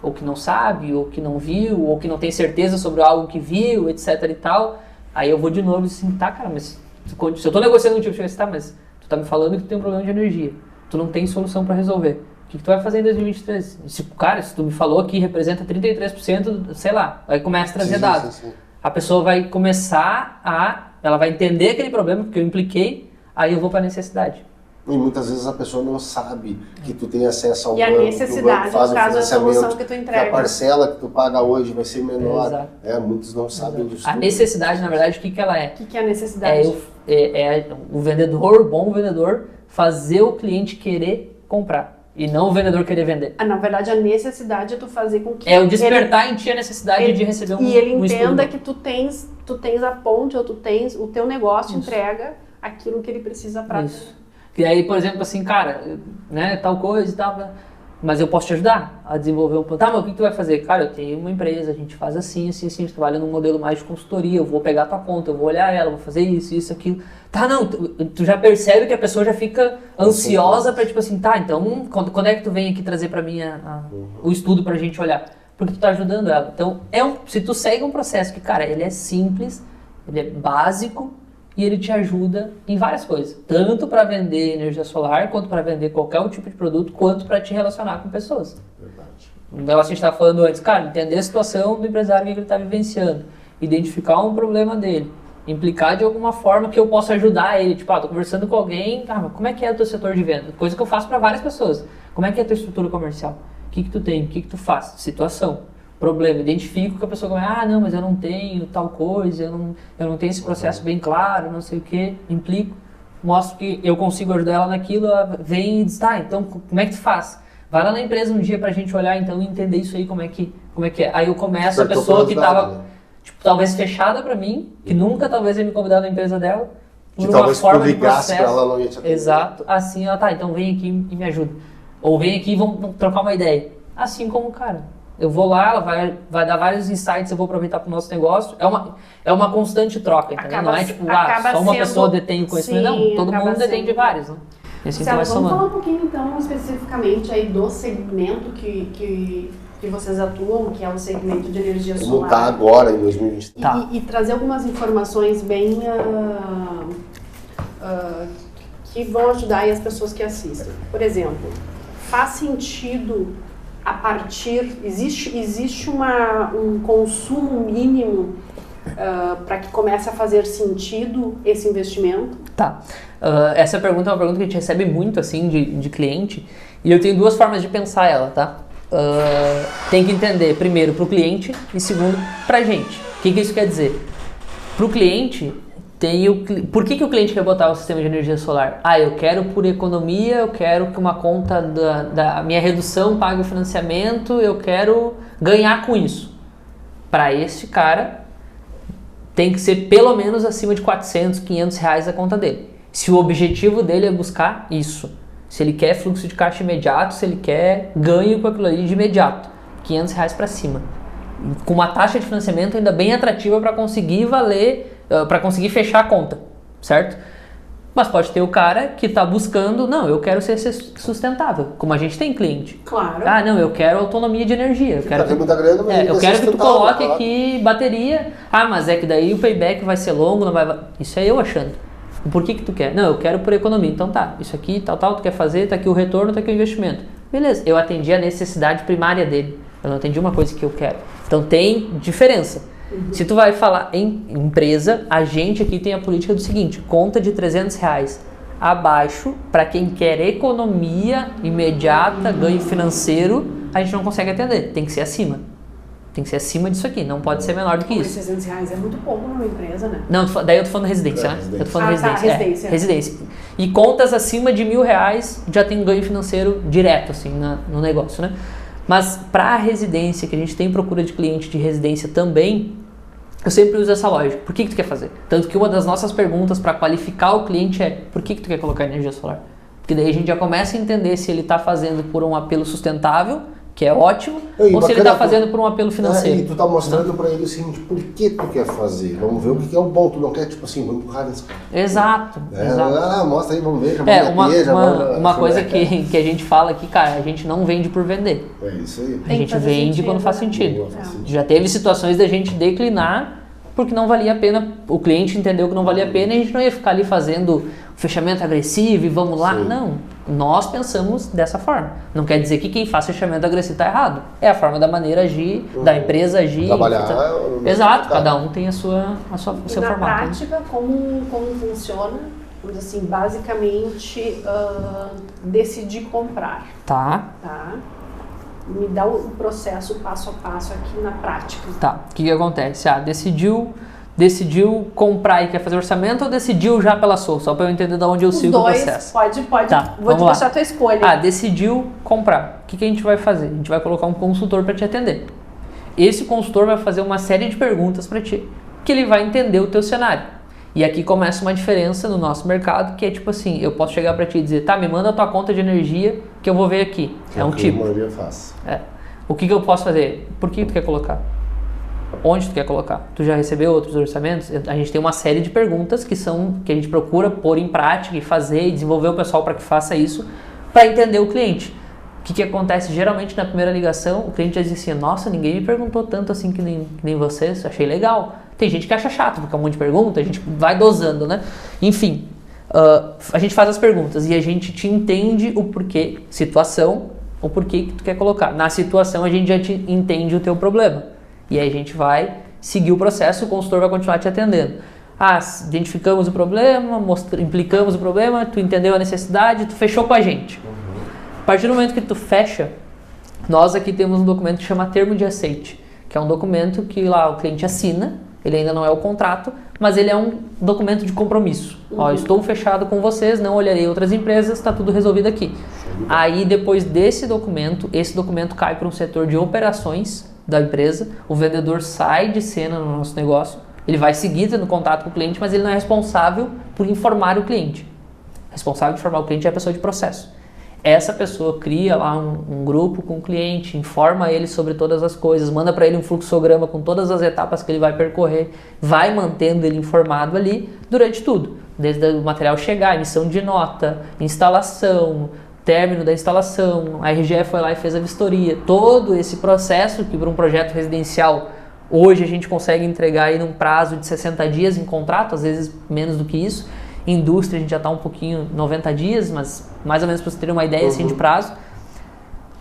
Ou que não sabe, ou que não viu, ou que não tem certeza sobre algo que viu, etc e tal. Aí eu vou de novo e assim, tá, cara, mas se eu tô negociando um tipo de tá, mas tu tá me falando que tu tem um problema de energia, tu não tem solução para resolver. O que tu vai fazer em 2023? Cara, se tu me falou que representa 33%, sei lá, aí começa a trazer dados. Sim. A pessoa vai começar ela vai entender aquele problema, porque eu impliquei, aí eu vou para a necessidade. E muitas vezes a pessoa não sabe que tu tem acesso ao banco. E a necessidade, no caso, a solução que tu entrega. Que a parcela que tu paga hoje vai ser menor. Exato. Muitos não sabem disso. A necessidade, na verdade, o que ela é? O que é a necessidade? O vendedor, o bom vendedor, fazer o cliente querer comprar. E não o vendedor querer vender. Na verdade, a necessidade é tu fazer com que... É o despertar em ti a necessidade de receber um... E ele entenda que tu tens a ponte, ou tu tens o teu negócio entrega aquilo que ele precisa para... Isso. Que aí, por exemplo, assim, cara, né, tal coisa e tal, mas eu posso te ajudar a desenvolver um plano. Tá, mas o que tu vai fazer? Cara, eu tenho uma empresa, a gente faz assim, a gente trabalha num modelo mais de consultoria, eu vou pegar a tua conta, eu vou olhar ela, vou fazer isso, aquilo. Tá, não, tu já percebe que a pessoa já fica ansiosa pra, tipo assim, tá, então, quando é que tu vem aqui trazer pra mim o estudo pra gente olhar? Porque tu tá ajudando ela. Então, se tu segue um processo que, cara, ele é simples, Ele é básico e ele te ajuda em várias coisas. Tanto para vender energia solar, quanto para vender qualquer tipo de produto, quanto para te relacionar com pessoas. Verdade. O negócio que a gente estava falando antes, cara, entender a situação do empresário que ele está vivenciando, identificar um problema dele, implicar de alguma forma que eu possa ajudar ele. Tipo, tô conversando com alguém, mas como é que é o teu setor de venda? Coisa que eu faço para várias pessoas. Como é que é a tua estrutura comercial? O que tu tem? O que tu faz? Situação. Problema. Identifico que a pessoa vai, não, mas eu não tenho tal coisa, eu não tenho esse processo bem claro, não sei o que. Implico, mostro que eu consigo ajudar ela naquilo, ela vem e diz, então como é que tu faz? Vai lá na empresa um dia pra gente olhar então e entender isso aí, como é que é. Aí eu começo, a pessoa que tava, talvez fechada pra mim, que nunca talvez ia me convidar na empresa dela, por que talvez forma de processo. Pra ela não ia te atender. Exato. Assim ela, então vem aqui e me ajuda. Ou vem aqui e vamos trocar uma ideia. Assim como, cara, eu vou lá, ela vai dar vários insights, eu vou aproveitar para o nosso negócio. É uma constante troca, entendeu? Não é tipo, só uma pessoa detém conhecimento. Não, todo mundo detém de vários, né? Assim, vamos falar um pouquinho, então, especificamente aí do segmento que vocês atuam, que é o segmento de energia solar. Como está agora, em 2023. E trazer algumas informações bem... que vão ajudar aí as pessoas que assistem. Por exemplo, faz sentido a partir... Existe um consumo mínimo para que comece a fazer sentido esse investimento? Tá. Essa pergunta é uma pergunta que a gente recebe muito, assim, de cliente, e eu tenho duas formas de pensar ela, tá? Tem que entender, primeiro, para o cliente e segundo, para a gente. O que isso quer dizer? Para o cliente... Por que o cliente quer botar o sistema de energia solar? Eu quero por economia, eu quero que uma conta da minha redução pague o financiamento, eu quero ganhar com isso. Para esse cara, tem que ser pelo menos acima de 400, 500 reais a conta dele. Se o objetivo dele é buscar isso, se ele quer fluxo de caixa imediato, se ele quer ganho com aquilo ali de imediato, 500 reais para cima. Com uma taxa de financiamento ainda bem atrativa para conseguir para conseguir fechar a conta, certo? Mas pode ter o cara que está buscando, eu quero ser sustentável, como a gente tem cliente. Claro. Eu quero autonomia de energia. Eu quero muita grana, mas eu quero que tu coloque aqui bateria. Mas é que daí o payback vai ser longo, não vai... Isso é eu achando. Por que tu quer? Eu quero por economia. Então tá, isso aqui, tal, tu quer fazer, tá aqui o retorno, tá aqui o investimento. Beleza, eu atendi a necessidade primária dele. Eu não atendi uma coisa que eu quero. Então tem diferença. Se tu vai falar em empresa, a gente aqui tem a política do seguinte, conta de 300 reais abaixo, para quem quer economia imediata, ganho financeiro, a gente não consegue atender, tem que ser acima. Tem que ser acima disso aqui, não pode ser menor do que isso. 300 reais é muito pouco numa empresa, né? Não, daí eu tô falando residência, né? Eu tô falando residência. Residência. E contas acima de R$1.000 já tem ganho financeiro direto, assim, no negócio, né? Mas para a residência, que a gente tem procura de cliente de residência também, eu sempre uso essa lógica. Por que tu quer fazer? Tanto que uma das nossas perguntas para qualificar o cliente é: por que tu quer colocar energia solar? Porque daí a gente já começa a entender se ele está fazendo por um apelo sustentável, que é ótimo, ou se ele está fazendo por um apelo financeiro. E tu tá mostrando para ele assim, por que tu quer fazer? Vamos ver o que é o bom. Tu não quer, tipo assim, vamos empurrar nesse cara. Exato. Mostra aí, vamos ver. Uma coisa que a gente fala aqui, cara, a gente não vende por vender. É isso aí. A gente vende quando faz sentido. Já teve situações da gente declinar porque não valia a pena, o cliente entendeu que não valia a pena e a gente não ia ficar ali fazendo fechamento agressivo e vamos lá. Sim. Não, nós pensamos dessa forma. Não quer dizer que quem faz fechamento agressivo está errado. É a forma da maneira agir, da empresa agir. Trabalhar. Exato, cada um tem o seu formato. Na prática, como funciona? Assim, basicamente, decidir comprar. Tá. Me dá o processo passo a passo aqui na prática. Tá, o que acontece? Decidiu comprar e quer fazer orçamento ou decidiu já pela só para eu entender de onde eu sigo o processo? Pode. Tá, vou te deixar a tua escolha. Decidiu comprar. O que a gente vai fazer? A gente vai colocar um consultor para te atender. Esse consultor vai fazer uma série de perguntas para ti, que ele vai entender o teu cenário. E aqui começa uma diferença no nosso mercado, que é tipo assim, eu posso chegar para ti e dizer, me manda a tua conta de energia que eu vou ver aqui. É um tipo. O que eu posso fazer? Por que tu quer colocar? Onde tu quer colocar? Tu já recebeu outros orçamentos? A gente tem uma série de perguntas que a gente procura pôr em prática e fazer e desenvolver o pessoal para que faça isso, para entender o cliente. O que acontece geralmente na primeira ligação? O cliente já diz assim, nossa, ninguém me perguntou tanto assim que nem vocês, achei legal. Tem gente que acha chato, porque é um monte de pergunta, a gente vai dosando, né? Enfim, a gente faz as perguntas e a gente te entende o porquê, situação, o porquê que tu quer colocar. Na situação, a gente já te entende o teu problema. E aí a gente vai seguir o processo, o consultor vai continuar te atendendo. Identificamos o problema, implicamos o problema, tu entendeu a necessidade, tu fechou com a gente. A partir do momento que tu fecha, nós aqui temos um documento que chama termo de aceite, que é um documento que lá o cliente assina, ele ainda não é o contrato, mas ele é um documento de compromisso. Ó, estou fechado com vocês, não olharei outras empresas, está tudo resolvido aqui. Aí depois desse documento, esse documento cai para um setor de operações da empresa, o vendedor sai de cena no nosso negócio, ele vai seguir tendo contato com o cliente, mas ele não é responsável por informar o cliente. O responsável de informar o cliente é a pessoa de processo. Essa pessoa cria lá um grupo com o cliente, informa ele sobre todas as coisas, manda para ele um fluxograma com todas as etapas que ele vai percorrer, vai mantendo ele informado ali durante tudo, desde o material chegar, emissão de nota, instalação, término da instalação, a RGE foi lá e fez a vistoria, todo esse processo que para um projeto residencial hoje a gente consegue entregar aí num prazo de 60 dias em contrato, às vezes menos do que isso. Indústria a gente já está um pouquinho 90 dias, mas mais ou menos para você ter uma ideia assim de prazo.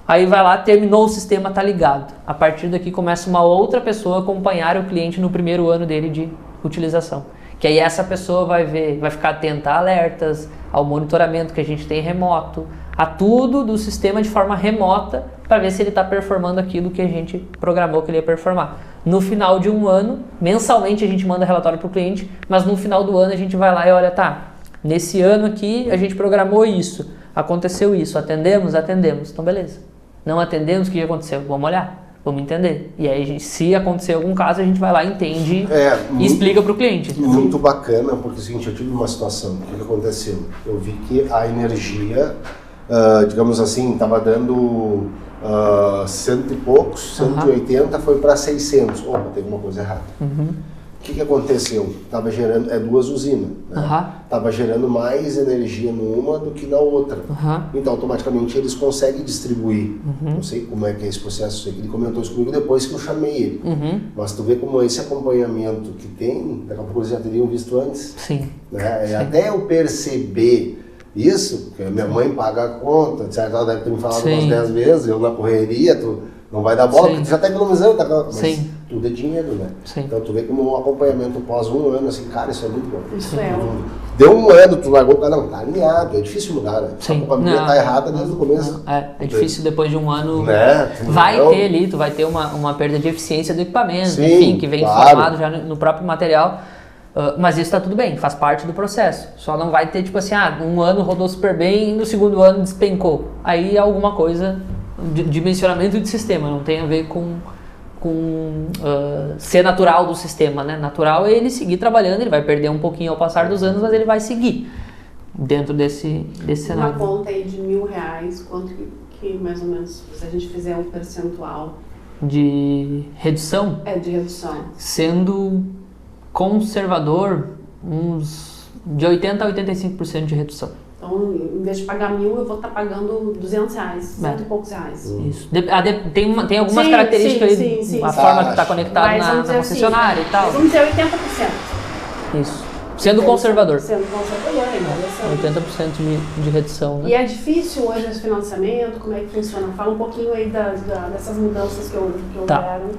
Aí vai lá, terminou o sistema, tá ligado. A partir daqui começa uma outra pessoa a acompanhar o cliente no primeiro ano dele de utilização. Que aí essa pessoa vai ficar atenta a alertas, ao monitoramento que a gente tem remoto, a tudo do sistema de forma remota para ver se ele está performando aquilo que a gente programou que ele ia performar. No final de um ano, mensalmente a gente manda relatório para o cliente, mas no final do ano a gente vai lá e olha, nesse ano aqui a gente programou isso, aconteceu isso, atendemos? Atendemos, então beleza. Não atendemos, o que aconteceu? Vamos olhar, vamos entender. E aí, se acontecer algum caso, a gente vai lá, entende e explica para o cliente. Muito bacana, porque é o seguinte, eu tive uma situação, o que aconteceu? Eu vi que a energia, digamos assim, estava dando... cento e poucos, 180 foi para 600. Opa, teve uma coisa errada. O que aconteceu? Estava gerando, duas usinas, né? Estava gerando mais energia numa do que na outra. Então, automaticamente, eles conseguem distribuir. Não sei como é que é esse processo. Sei que ele comentou isso comigo depois que eu chamei ele. Mas tu vê como esse acompanhamento que tem, daqui a pouco eles já teriam visto antes. Sim. Né? Sim. Até eu perceber isso, porque minha mãe paga a conta, etc. Ela deve ter me falado umas 10 vezes, eu na correria, tu não vai dar bola, porque tu já está economizando, mas tudo é dinheiro, né? Então tu vê como um acompanhamento pós um ano, assim, cara, isso é muito bom. Isso é. Deu um ano, tu largou o cara, não, tá alinhado, é difícil mudar, né? Sim. A companhia tá errada desde o começo. É difícil depois de um ano, né? ter ali, tu vai ter uma perda de eficiência do equipamento, Sim, enfim, que vem formado já no próprio material. Mas isso está tudo bem, faz parte do processo. Só não vai ter tipo assim, um ano rodou super bem e no segundo ano despencou. Aí é alguma coisa de dimensionamento de sistema, não tem a ver com ser natural do sistema, né? Natural é ele seguir trabalhando, ele vai perder um pouquinho ao passar dos anos, mas ele vai seguir dentro desse cenário. Uma conta aí de R$1.000, quanto que mais ou menos, se a gente fizer um percentual? De redução? De redução. Sendo conservador, de 80% a 85% de redução. Então, em vez de pagar 1.000, eu vou estar pagando R$200, cento e poucos reais. Isso. Tem algumas características aí, a forma que está conectado na concessionária e tal. Vamos dizer 80%. Isso. Sendo conservador. Sendo conservador, é 80% de redução, né? E é difícil hoje esse financiamento? Como é que funciona? Fala um pouquinho aí dessas mudanças que houveram.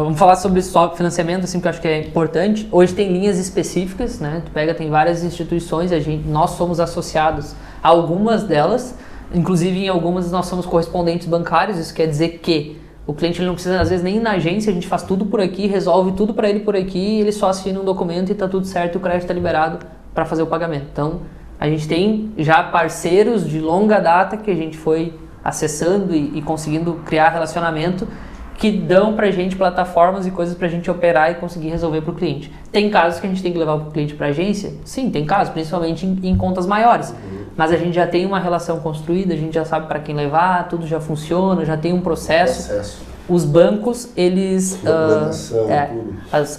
Vamos falar sobre financiamento, assim, que eu acho que é importante. Hoje tem linhas específicas, né? Tem várias instituições, nós somos associados a algumas delas, inclusive em algumas nós somos correspondentes bancários, isso quer dizer que o cliente ele não precisa, às vezes, nem ir na agência, a gente faz tudo por aqui, resolve tudo para ele por aqui, ele só assina um documento e está tudo certo, o crédito está liberado para fazer o pagamento. Então, a gente tem já parceiros de longa data que a gente foi acessando e conseguindo criar relacionamento que dão para a gente plataformas e coisas para a gente operar e conseguir resolver para o cliente. Tem casos que a gente tem que levar o cliente para a agência? Sim, tem casos, principalmente em contas maiores. Mas a gente já tem uma relação construída, a gente já sabe para quem levar, tudo já funciona, já tem um processo. Os bancos, eles...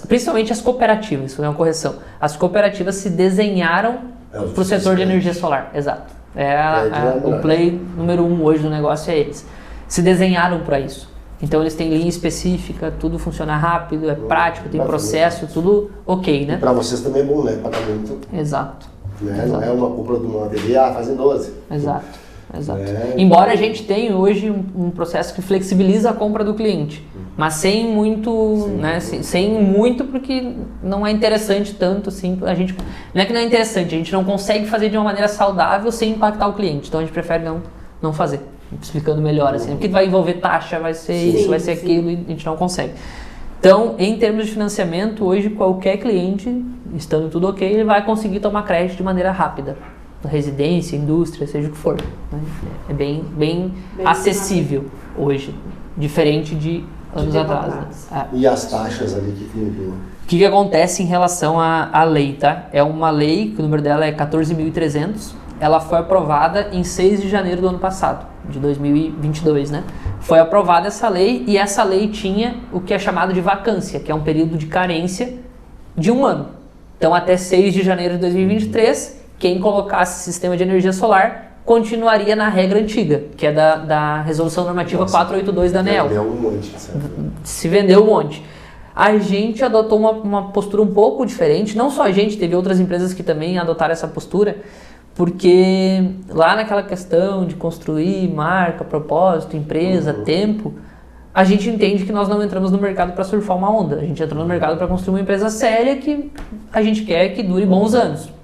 principalmente as cooperativas, isso é uma correção. As cooperativas se desenharam para o setor de energia solar, exato. O play número 1 hoje do negócio é eles. Se desenharam para isso. Então eles têm linha específica, tudo funciona rápido, é prático, tem processo, tudo ok, né? Para vocês também é bom, né? Pagamento. Exato. Né? Exato. Não é uma compra de uma TV, fazem 12. Exato. Embora a gente tenha hoje um processo que flexibiliza a compra do cliente, mas sem muito, né, sem muito porque não é interessante tanto assim, a gente, não é que não é interessante, a gente não consegue fazer de uma maneira saudável sem impactar o cliente, então a gente prefere não fazer, explicando melhor assim, porque vai envolver taxa, vai ser isso, vai ser aquilo, e a gente não consegue. Então, em termos de financiamento, hoje qualquer cliente, estando tudo ok, ele vai conseguir tomar crédito de maneira rápida. Residência, indústria, seja o que for. Né? É bem acessível hoje, diferente de anos atrás. Né? E as taxas ali que mudou? O que acontece em relação à lei, tá? É uma lei, que o número dela é 14.300, ela foi aprovada em 6 de janeiro do ano passado, de 2022, né? Foi aprovada essa lei e essa lei tinha o que é chamado de vacância, que é um período de carência de 1 ano. Então, até 6 de janeiro de 2023, quem colocasse sistema de energia solar continuaria na regra antiga, que é da Resolução Normativa 482 da ANEEL. Vendeu um monte. Se vendeu um monte. A gente adotou uma postura um pouco diferente, não só a gente, teve outras empresas que também adotaram essa postura, porque lá naquela questão de construir marca, propósito, empresa, tempo, a gente entende que nós não entramos no mercado para surfar uma onda, a gente entrou no mercado para construir uma empresa séria que a gente quer que dure bons anos.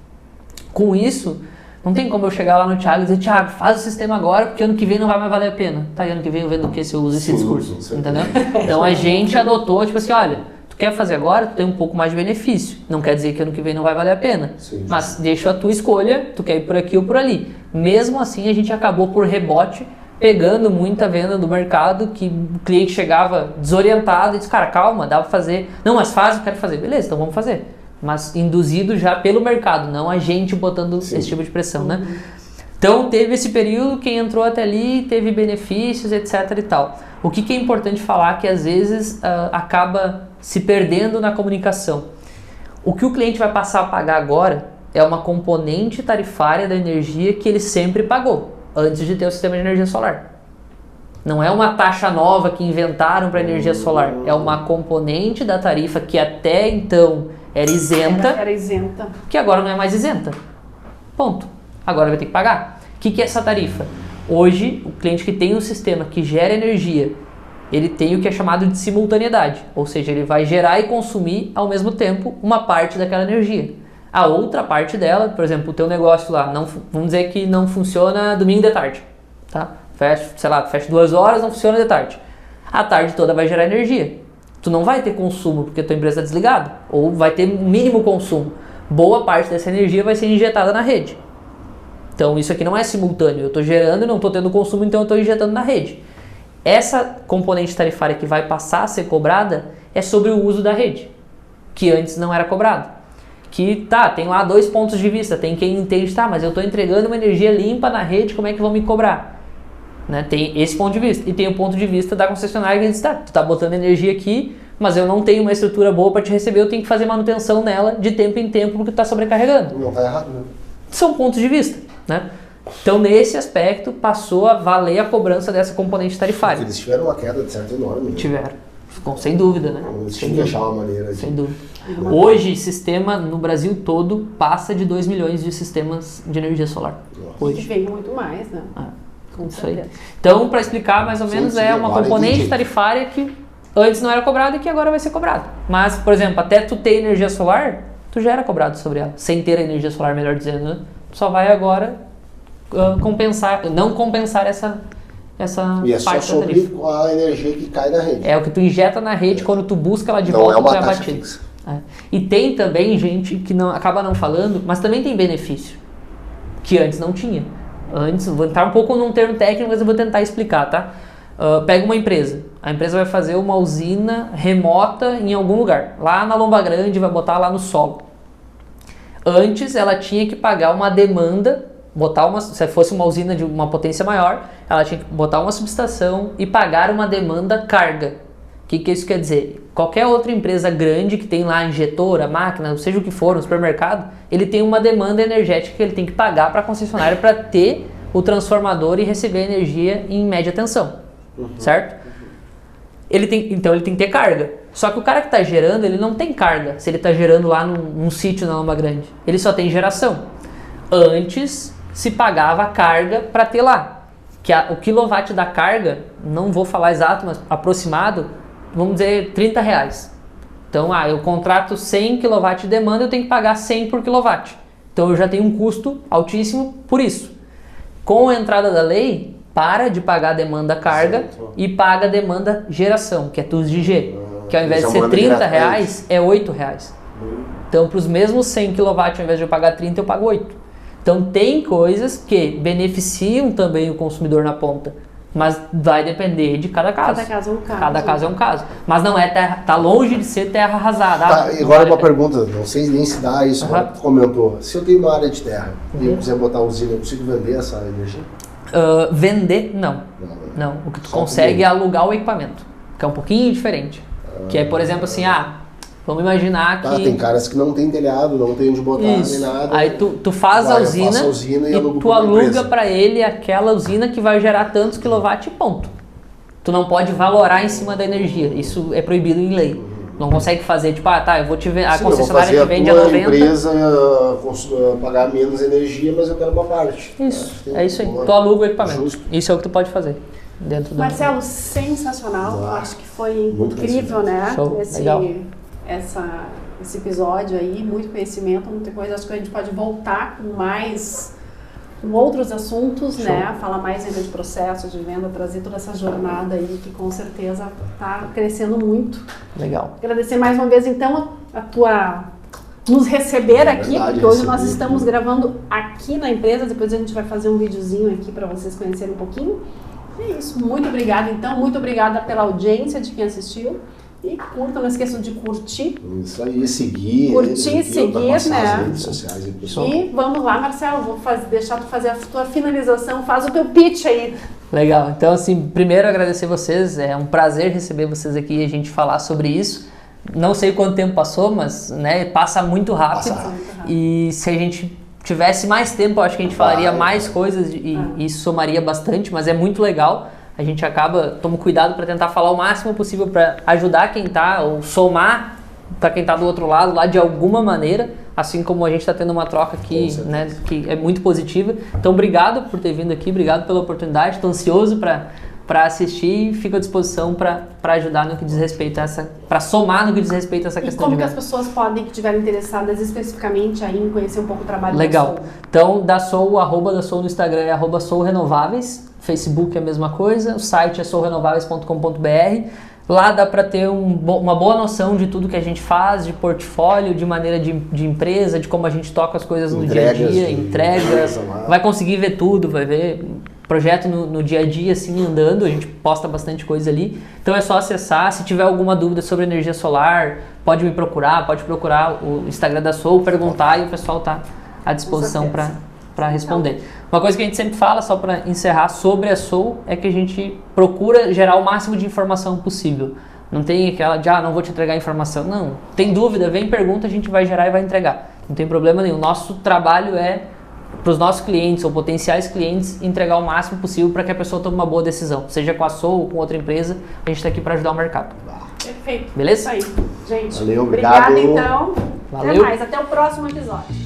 Com isso, não tem como eu chegar lá no Thiago e dizer, Thiago, faz o sistema agora, porque ano que vem não vai mais valer a pena. Tá, e ano que vem eu vendo o que se eu uso esse discurso, entendeu? Então a gente adotou, tipo assim, olha, tu quer fazer agora, tu tem um pouco mais de benefício. Não quer dizer que ano que vem não vai valer a pena. Mas deixa a tua escolha, tu quer ir por aqui ou por ali. Mesmo assim, a gente acabou por rebote, pegando muita venda do mercado, que o cliente chegava desorientado e disse, cara, calma, dá pra fazer. Não, mas faz, eu quero fazer. Beleza, então vamos fazer. Mas induzido já pelo mercado, não a gente botando esse tipo de pressão, né? Então teve esse período, quem entrou até ali teve benefícios, etc e tal. O que é importante falar que às vezes acaba se perdendo na comunicação. O que o cliente vai passar a pagar agora é uma componente tarifária da energia que ele sempre pagou, antes de ter o sistema de energia solar. Não é uma taxa nova que inventaram para energia solar, é uma componente da tarifa que até então era isenta, que agora não é mais isenta. Ponto. Agora vai ter que pagar. O que é essa tarifa? Hoje, o cliente que tem um sistema que gera energia, ele tem o que é chamado de simultaneidade. Ou seja, ele vai gerar e consumir ao mesmo tempo uma parte daquela energia. A outra parte dela, por exemplo, o teu negócio lá, vamos dizer que não funciona domingo de tarde. Tá? Fecha 2 horas, não funciona de tarde. A tarde toda vai gerar energia. Tu não vai ter consumo porque a tua empresa está desligada, ou vai ter mínimo consumo. Boa parte dessa energia vai ser injetada na rede. Então isso aqui não é simultâneo, eu estou gerando e não estou tendo consumo, então eu estou injetando na rede. Essa componente tarifária que vai passar a ser cobrada é sobre o uso da rede, que antes não era cobrado. Que tem lá 2 pontos de vista, tem quem entende, mas eu estou entregando uma energia limpa na rede, como é que vão me cobrar? Né? Tem esse ponto de vista, e tem o ponto de vista da concessionária que diz, tu tá botando energia aqui, mas eu não tenho uma estrutura boa para te receber, eu tenho que fazer manutenção nela de tempo em tempo porque tu tá sobrecarregando. Não tá errado, né? São pontos de vista, né? Então nesse aspecto passou a valer a cobrança dessa componente tarifária. Eles tiveram uma queda de certo enorme. Né? Tiveram, sem dúvida, né? Eles tinham que achar uma maneira de... Sem dúvida. Hoje, sistema no Brasil todo passa de 2 milhões de sistemas de energia solar. Hoje veio muito mais, né? Isso aí. Então, para explicar mais ou menos, é uma componente tarifária que antes não era cobrada e que agora vai ser cobrada. Mas, por exemplo, até tu ter energia solar, tu já era cobrado sobre ela. Sem ter a energia solar, melhor dizendo, né? Tu só vai agora não compensar essa e é só sobre a energia que cai na rede. É o que tu injeta na rede, quando tu busca ela de volta, tu é abatido. E tem também gente que acaba não falando, mas também tem benefício, que antes não tinha. Antes, vou entrar um pouco num termo técnico, mas eu vou tentar explicar, tá? Pega uma empresa. A empresa vai fazer uma usina remota em algum lugar. Lá na Lomba Grande, vai botar lá no solo. Antes, ela tinha que pagar uma demanda, se fosse uma usina de uma potência maior, ela tinha que botar uma subestação e pagar uma demanda carga. O que isso quer dizer? Qualquer outra empresa grande que tem lá injetora, máquina, seja o que for, no supermercado, ele tem uma demanda energética que ele tem que pagar para a concessionária para ter o transformador e receber a energia em média tensão, certo? ele tem que ter carga. Só que o cara que está gerando, ele não tem carga, se ele está gerando lá num sítio na Lomba Grande. Ele só tem geração. Antes se pagava a carga para ter lá. O quilowatt da carga, não vou falar exato, mas aproximado, vamos dizer R$30. Então, eu contrato 100 kW de demanda, eu tenho que pagar 100 por quilowatt. Então eu já tenho um custo altíssimo por isso. Com a entrada da lei, para de pagar a demanda carga e paga a demanda geração, que é TUS de G. Que ao invés de ser R$30, é R$8. Então, para os mesmos 100 kW, ao invés de eu pagar 30, eu pago 8. Então, tem coisas que beneficiam também o consumidor na ponta, mas vai depender de cada caso. Cada caso é um caso. Cada caso é um caso. Mas não é terra, tá longe de ser terra arrasada. Tá, e agora uma pergunta, não sei nem se dá isso, agora tu comentou. Se eu tenho uma área de terra e eu quiser botar usina, eu consigo vender essa energia? Vender, não. O que tu consegue é alugar o equipamento, que é um pouquinho diferente. Que é, por exemplo, assim, vamos imaginar que... Tem caras que não tem telhado, não tem onde botar nem nada. Aí tu faz a usina e tu aluga para ele aquela usina que vai gerar tantos quilowatts e ponto. Tu não pode valorar em cima da energia. Isso é proibido em lei. Não consegue fazer, tipo, eu vou te vender, a concessionária te vende a 90. A empresa pagar menos energia, mas eu quero uma parte. Isso, é isso aí. Tu aluga o equipamento. Justo. Isso é o que tu pode fazer. Marcelo, sensacional. Acho que foi incrível, né? Show. Legal. Esse episódio aí, muito conhecimento, muita coisa. Acho que a gente pode voltar com outros assuntos, né? Falar mais ainda de processos de venda, trazer toda essa jornada aí que com certeza está crescendo muito. Legal. Agradecer mais uma vez então nos receber aqui, porque hoje nós estamos gravando aqui na empresa. Depois a gente vai fazer um videozinho aqui para vocês conhecerem um pouquinho. É isso, muito obrigada então, muito obrigada pela audiência de quem assistiu e curtam, não esqueçam de curtir. Isso aí, seguir. Curtir, seguir, né? As redes sociais aí, pessoal. E vamos lá, Marcelo, vou deixar tu fazer a tua finalização, faz o teu pitch aí. Legal, então assim, primeiro agradecer vocês, é um prazer receber vocês aqui e a gente falar sobre isso. Não sei quanto tempo passou, mas passa muito rápido. E se a gente tivesse mais tempo, eu acho que a gente falaria mais coisas e isso somaria bastante, mas é muito legal. A gente toma cuidado para tentar falar o máximo possível para ajudar quem está, ou somar para quem está do outro lado lá de alguma maneira, assim como a gente está tendo uma troca aqui, né, que é muito positiva. Então, obrigado por ter vindo aqui, obrigado pela oportunidade, estou ansioso para assistir e fico à disposição para ajudar no que diz respeito a para somar no que diz respeito a essa questão de venda. E como que as pessoas podem, que estiverem interessadas especificamente aí em conhecer um pouco o trabalho da Legal. Soul? Então, da Soul, o arroba da Soul no Instagram é @soulrenováveis, Facebook é a mesma coisa, o site é soulrenováveis.com.br. Lá dá para ter uma boa noção de tudo que a gente faz, de portfólio, de maneira de empresa, de como a gente toca as coisas no dia a dia, entregas, vai conseguir ver tudo, vai ver projeto no dia a dia, assim, andando, a gente posta bastante coisa ali. Então é só acessar, se tiver alguma dúvida sobre energia solar, pode me procurar, pode procurar o Instagram da Soul, perguntar e o pessoal está à disposição para responder. Uma coisa que a gente sempre fala, só para encerrar, sobre a Soul, é que a gente procura gerar o máximo de informação possível. Não tem aquela de, não vou te entregar informação. Não, tem dúvida, vem pergunta, a gente vai gerar e vai entregar. Não tem problema nenhum. Nosso trabalho é, para os nossos clientes ou potenciais clientes, entregar o máximo possível para que a pessoa tome uma boa decisão. Seja com a Soul ou com outra empresa, a gente está aqui para ajudar o mercado. Perfeito. Beleza? Isso aí, gente. Valeu, obrigado. Obrigada, então. Valeu. Até mais. Até o próximo episódio.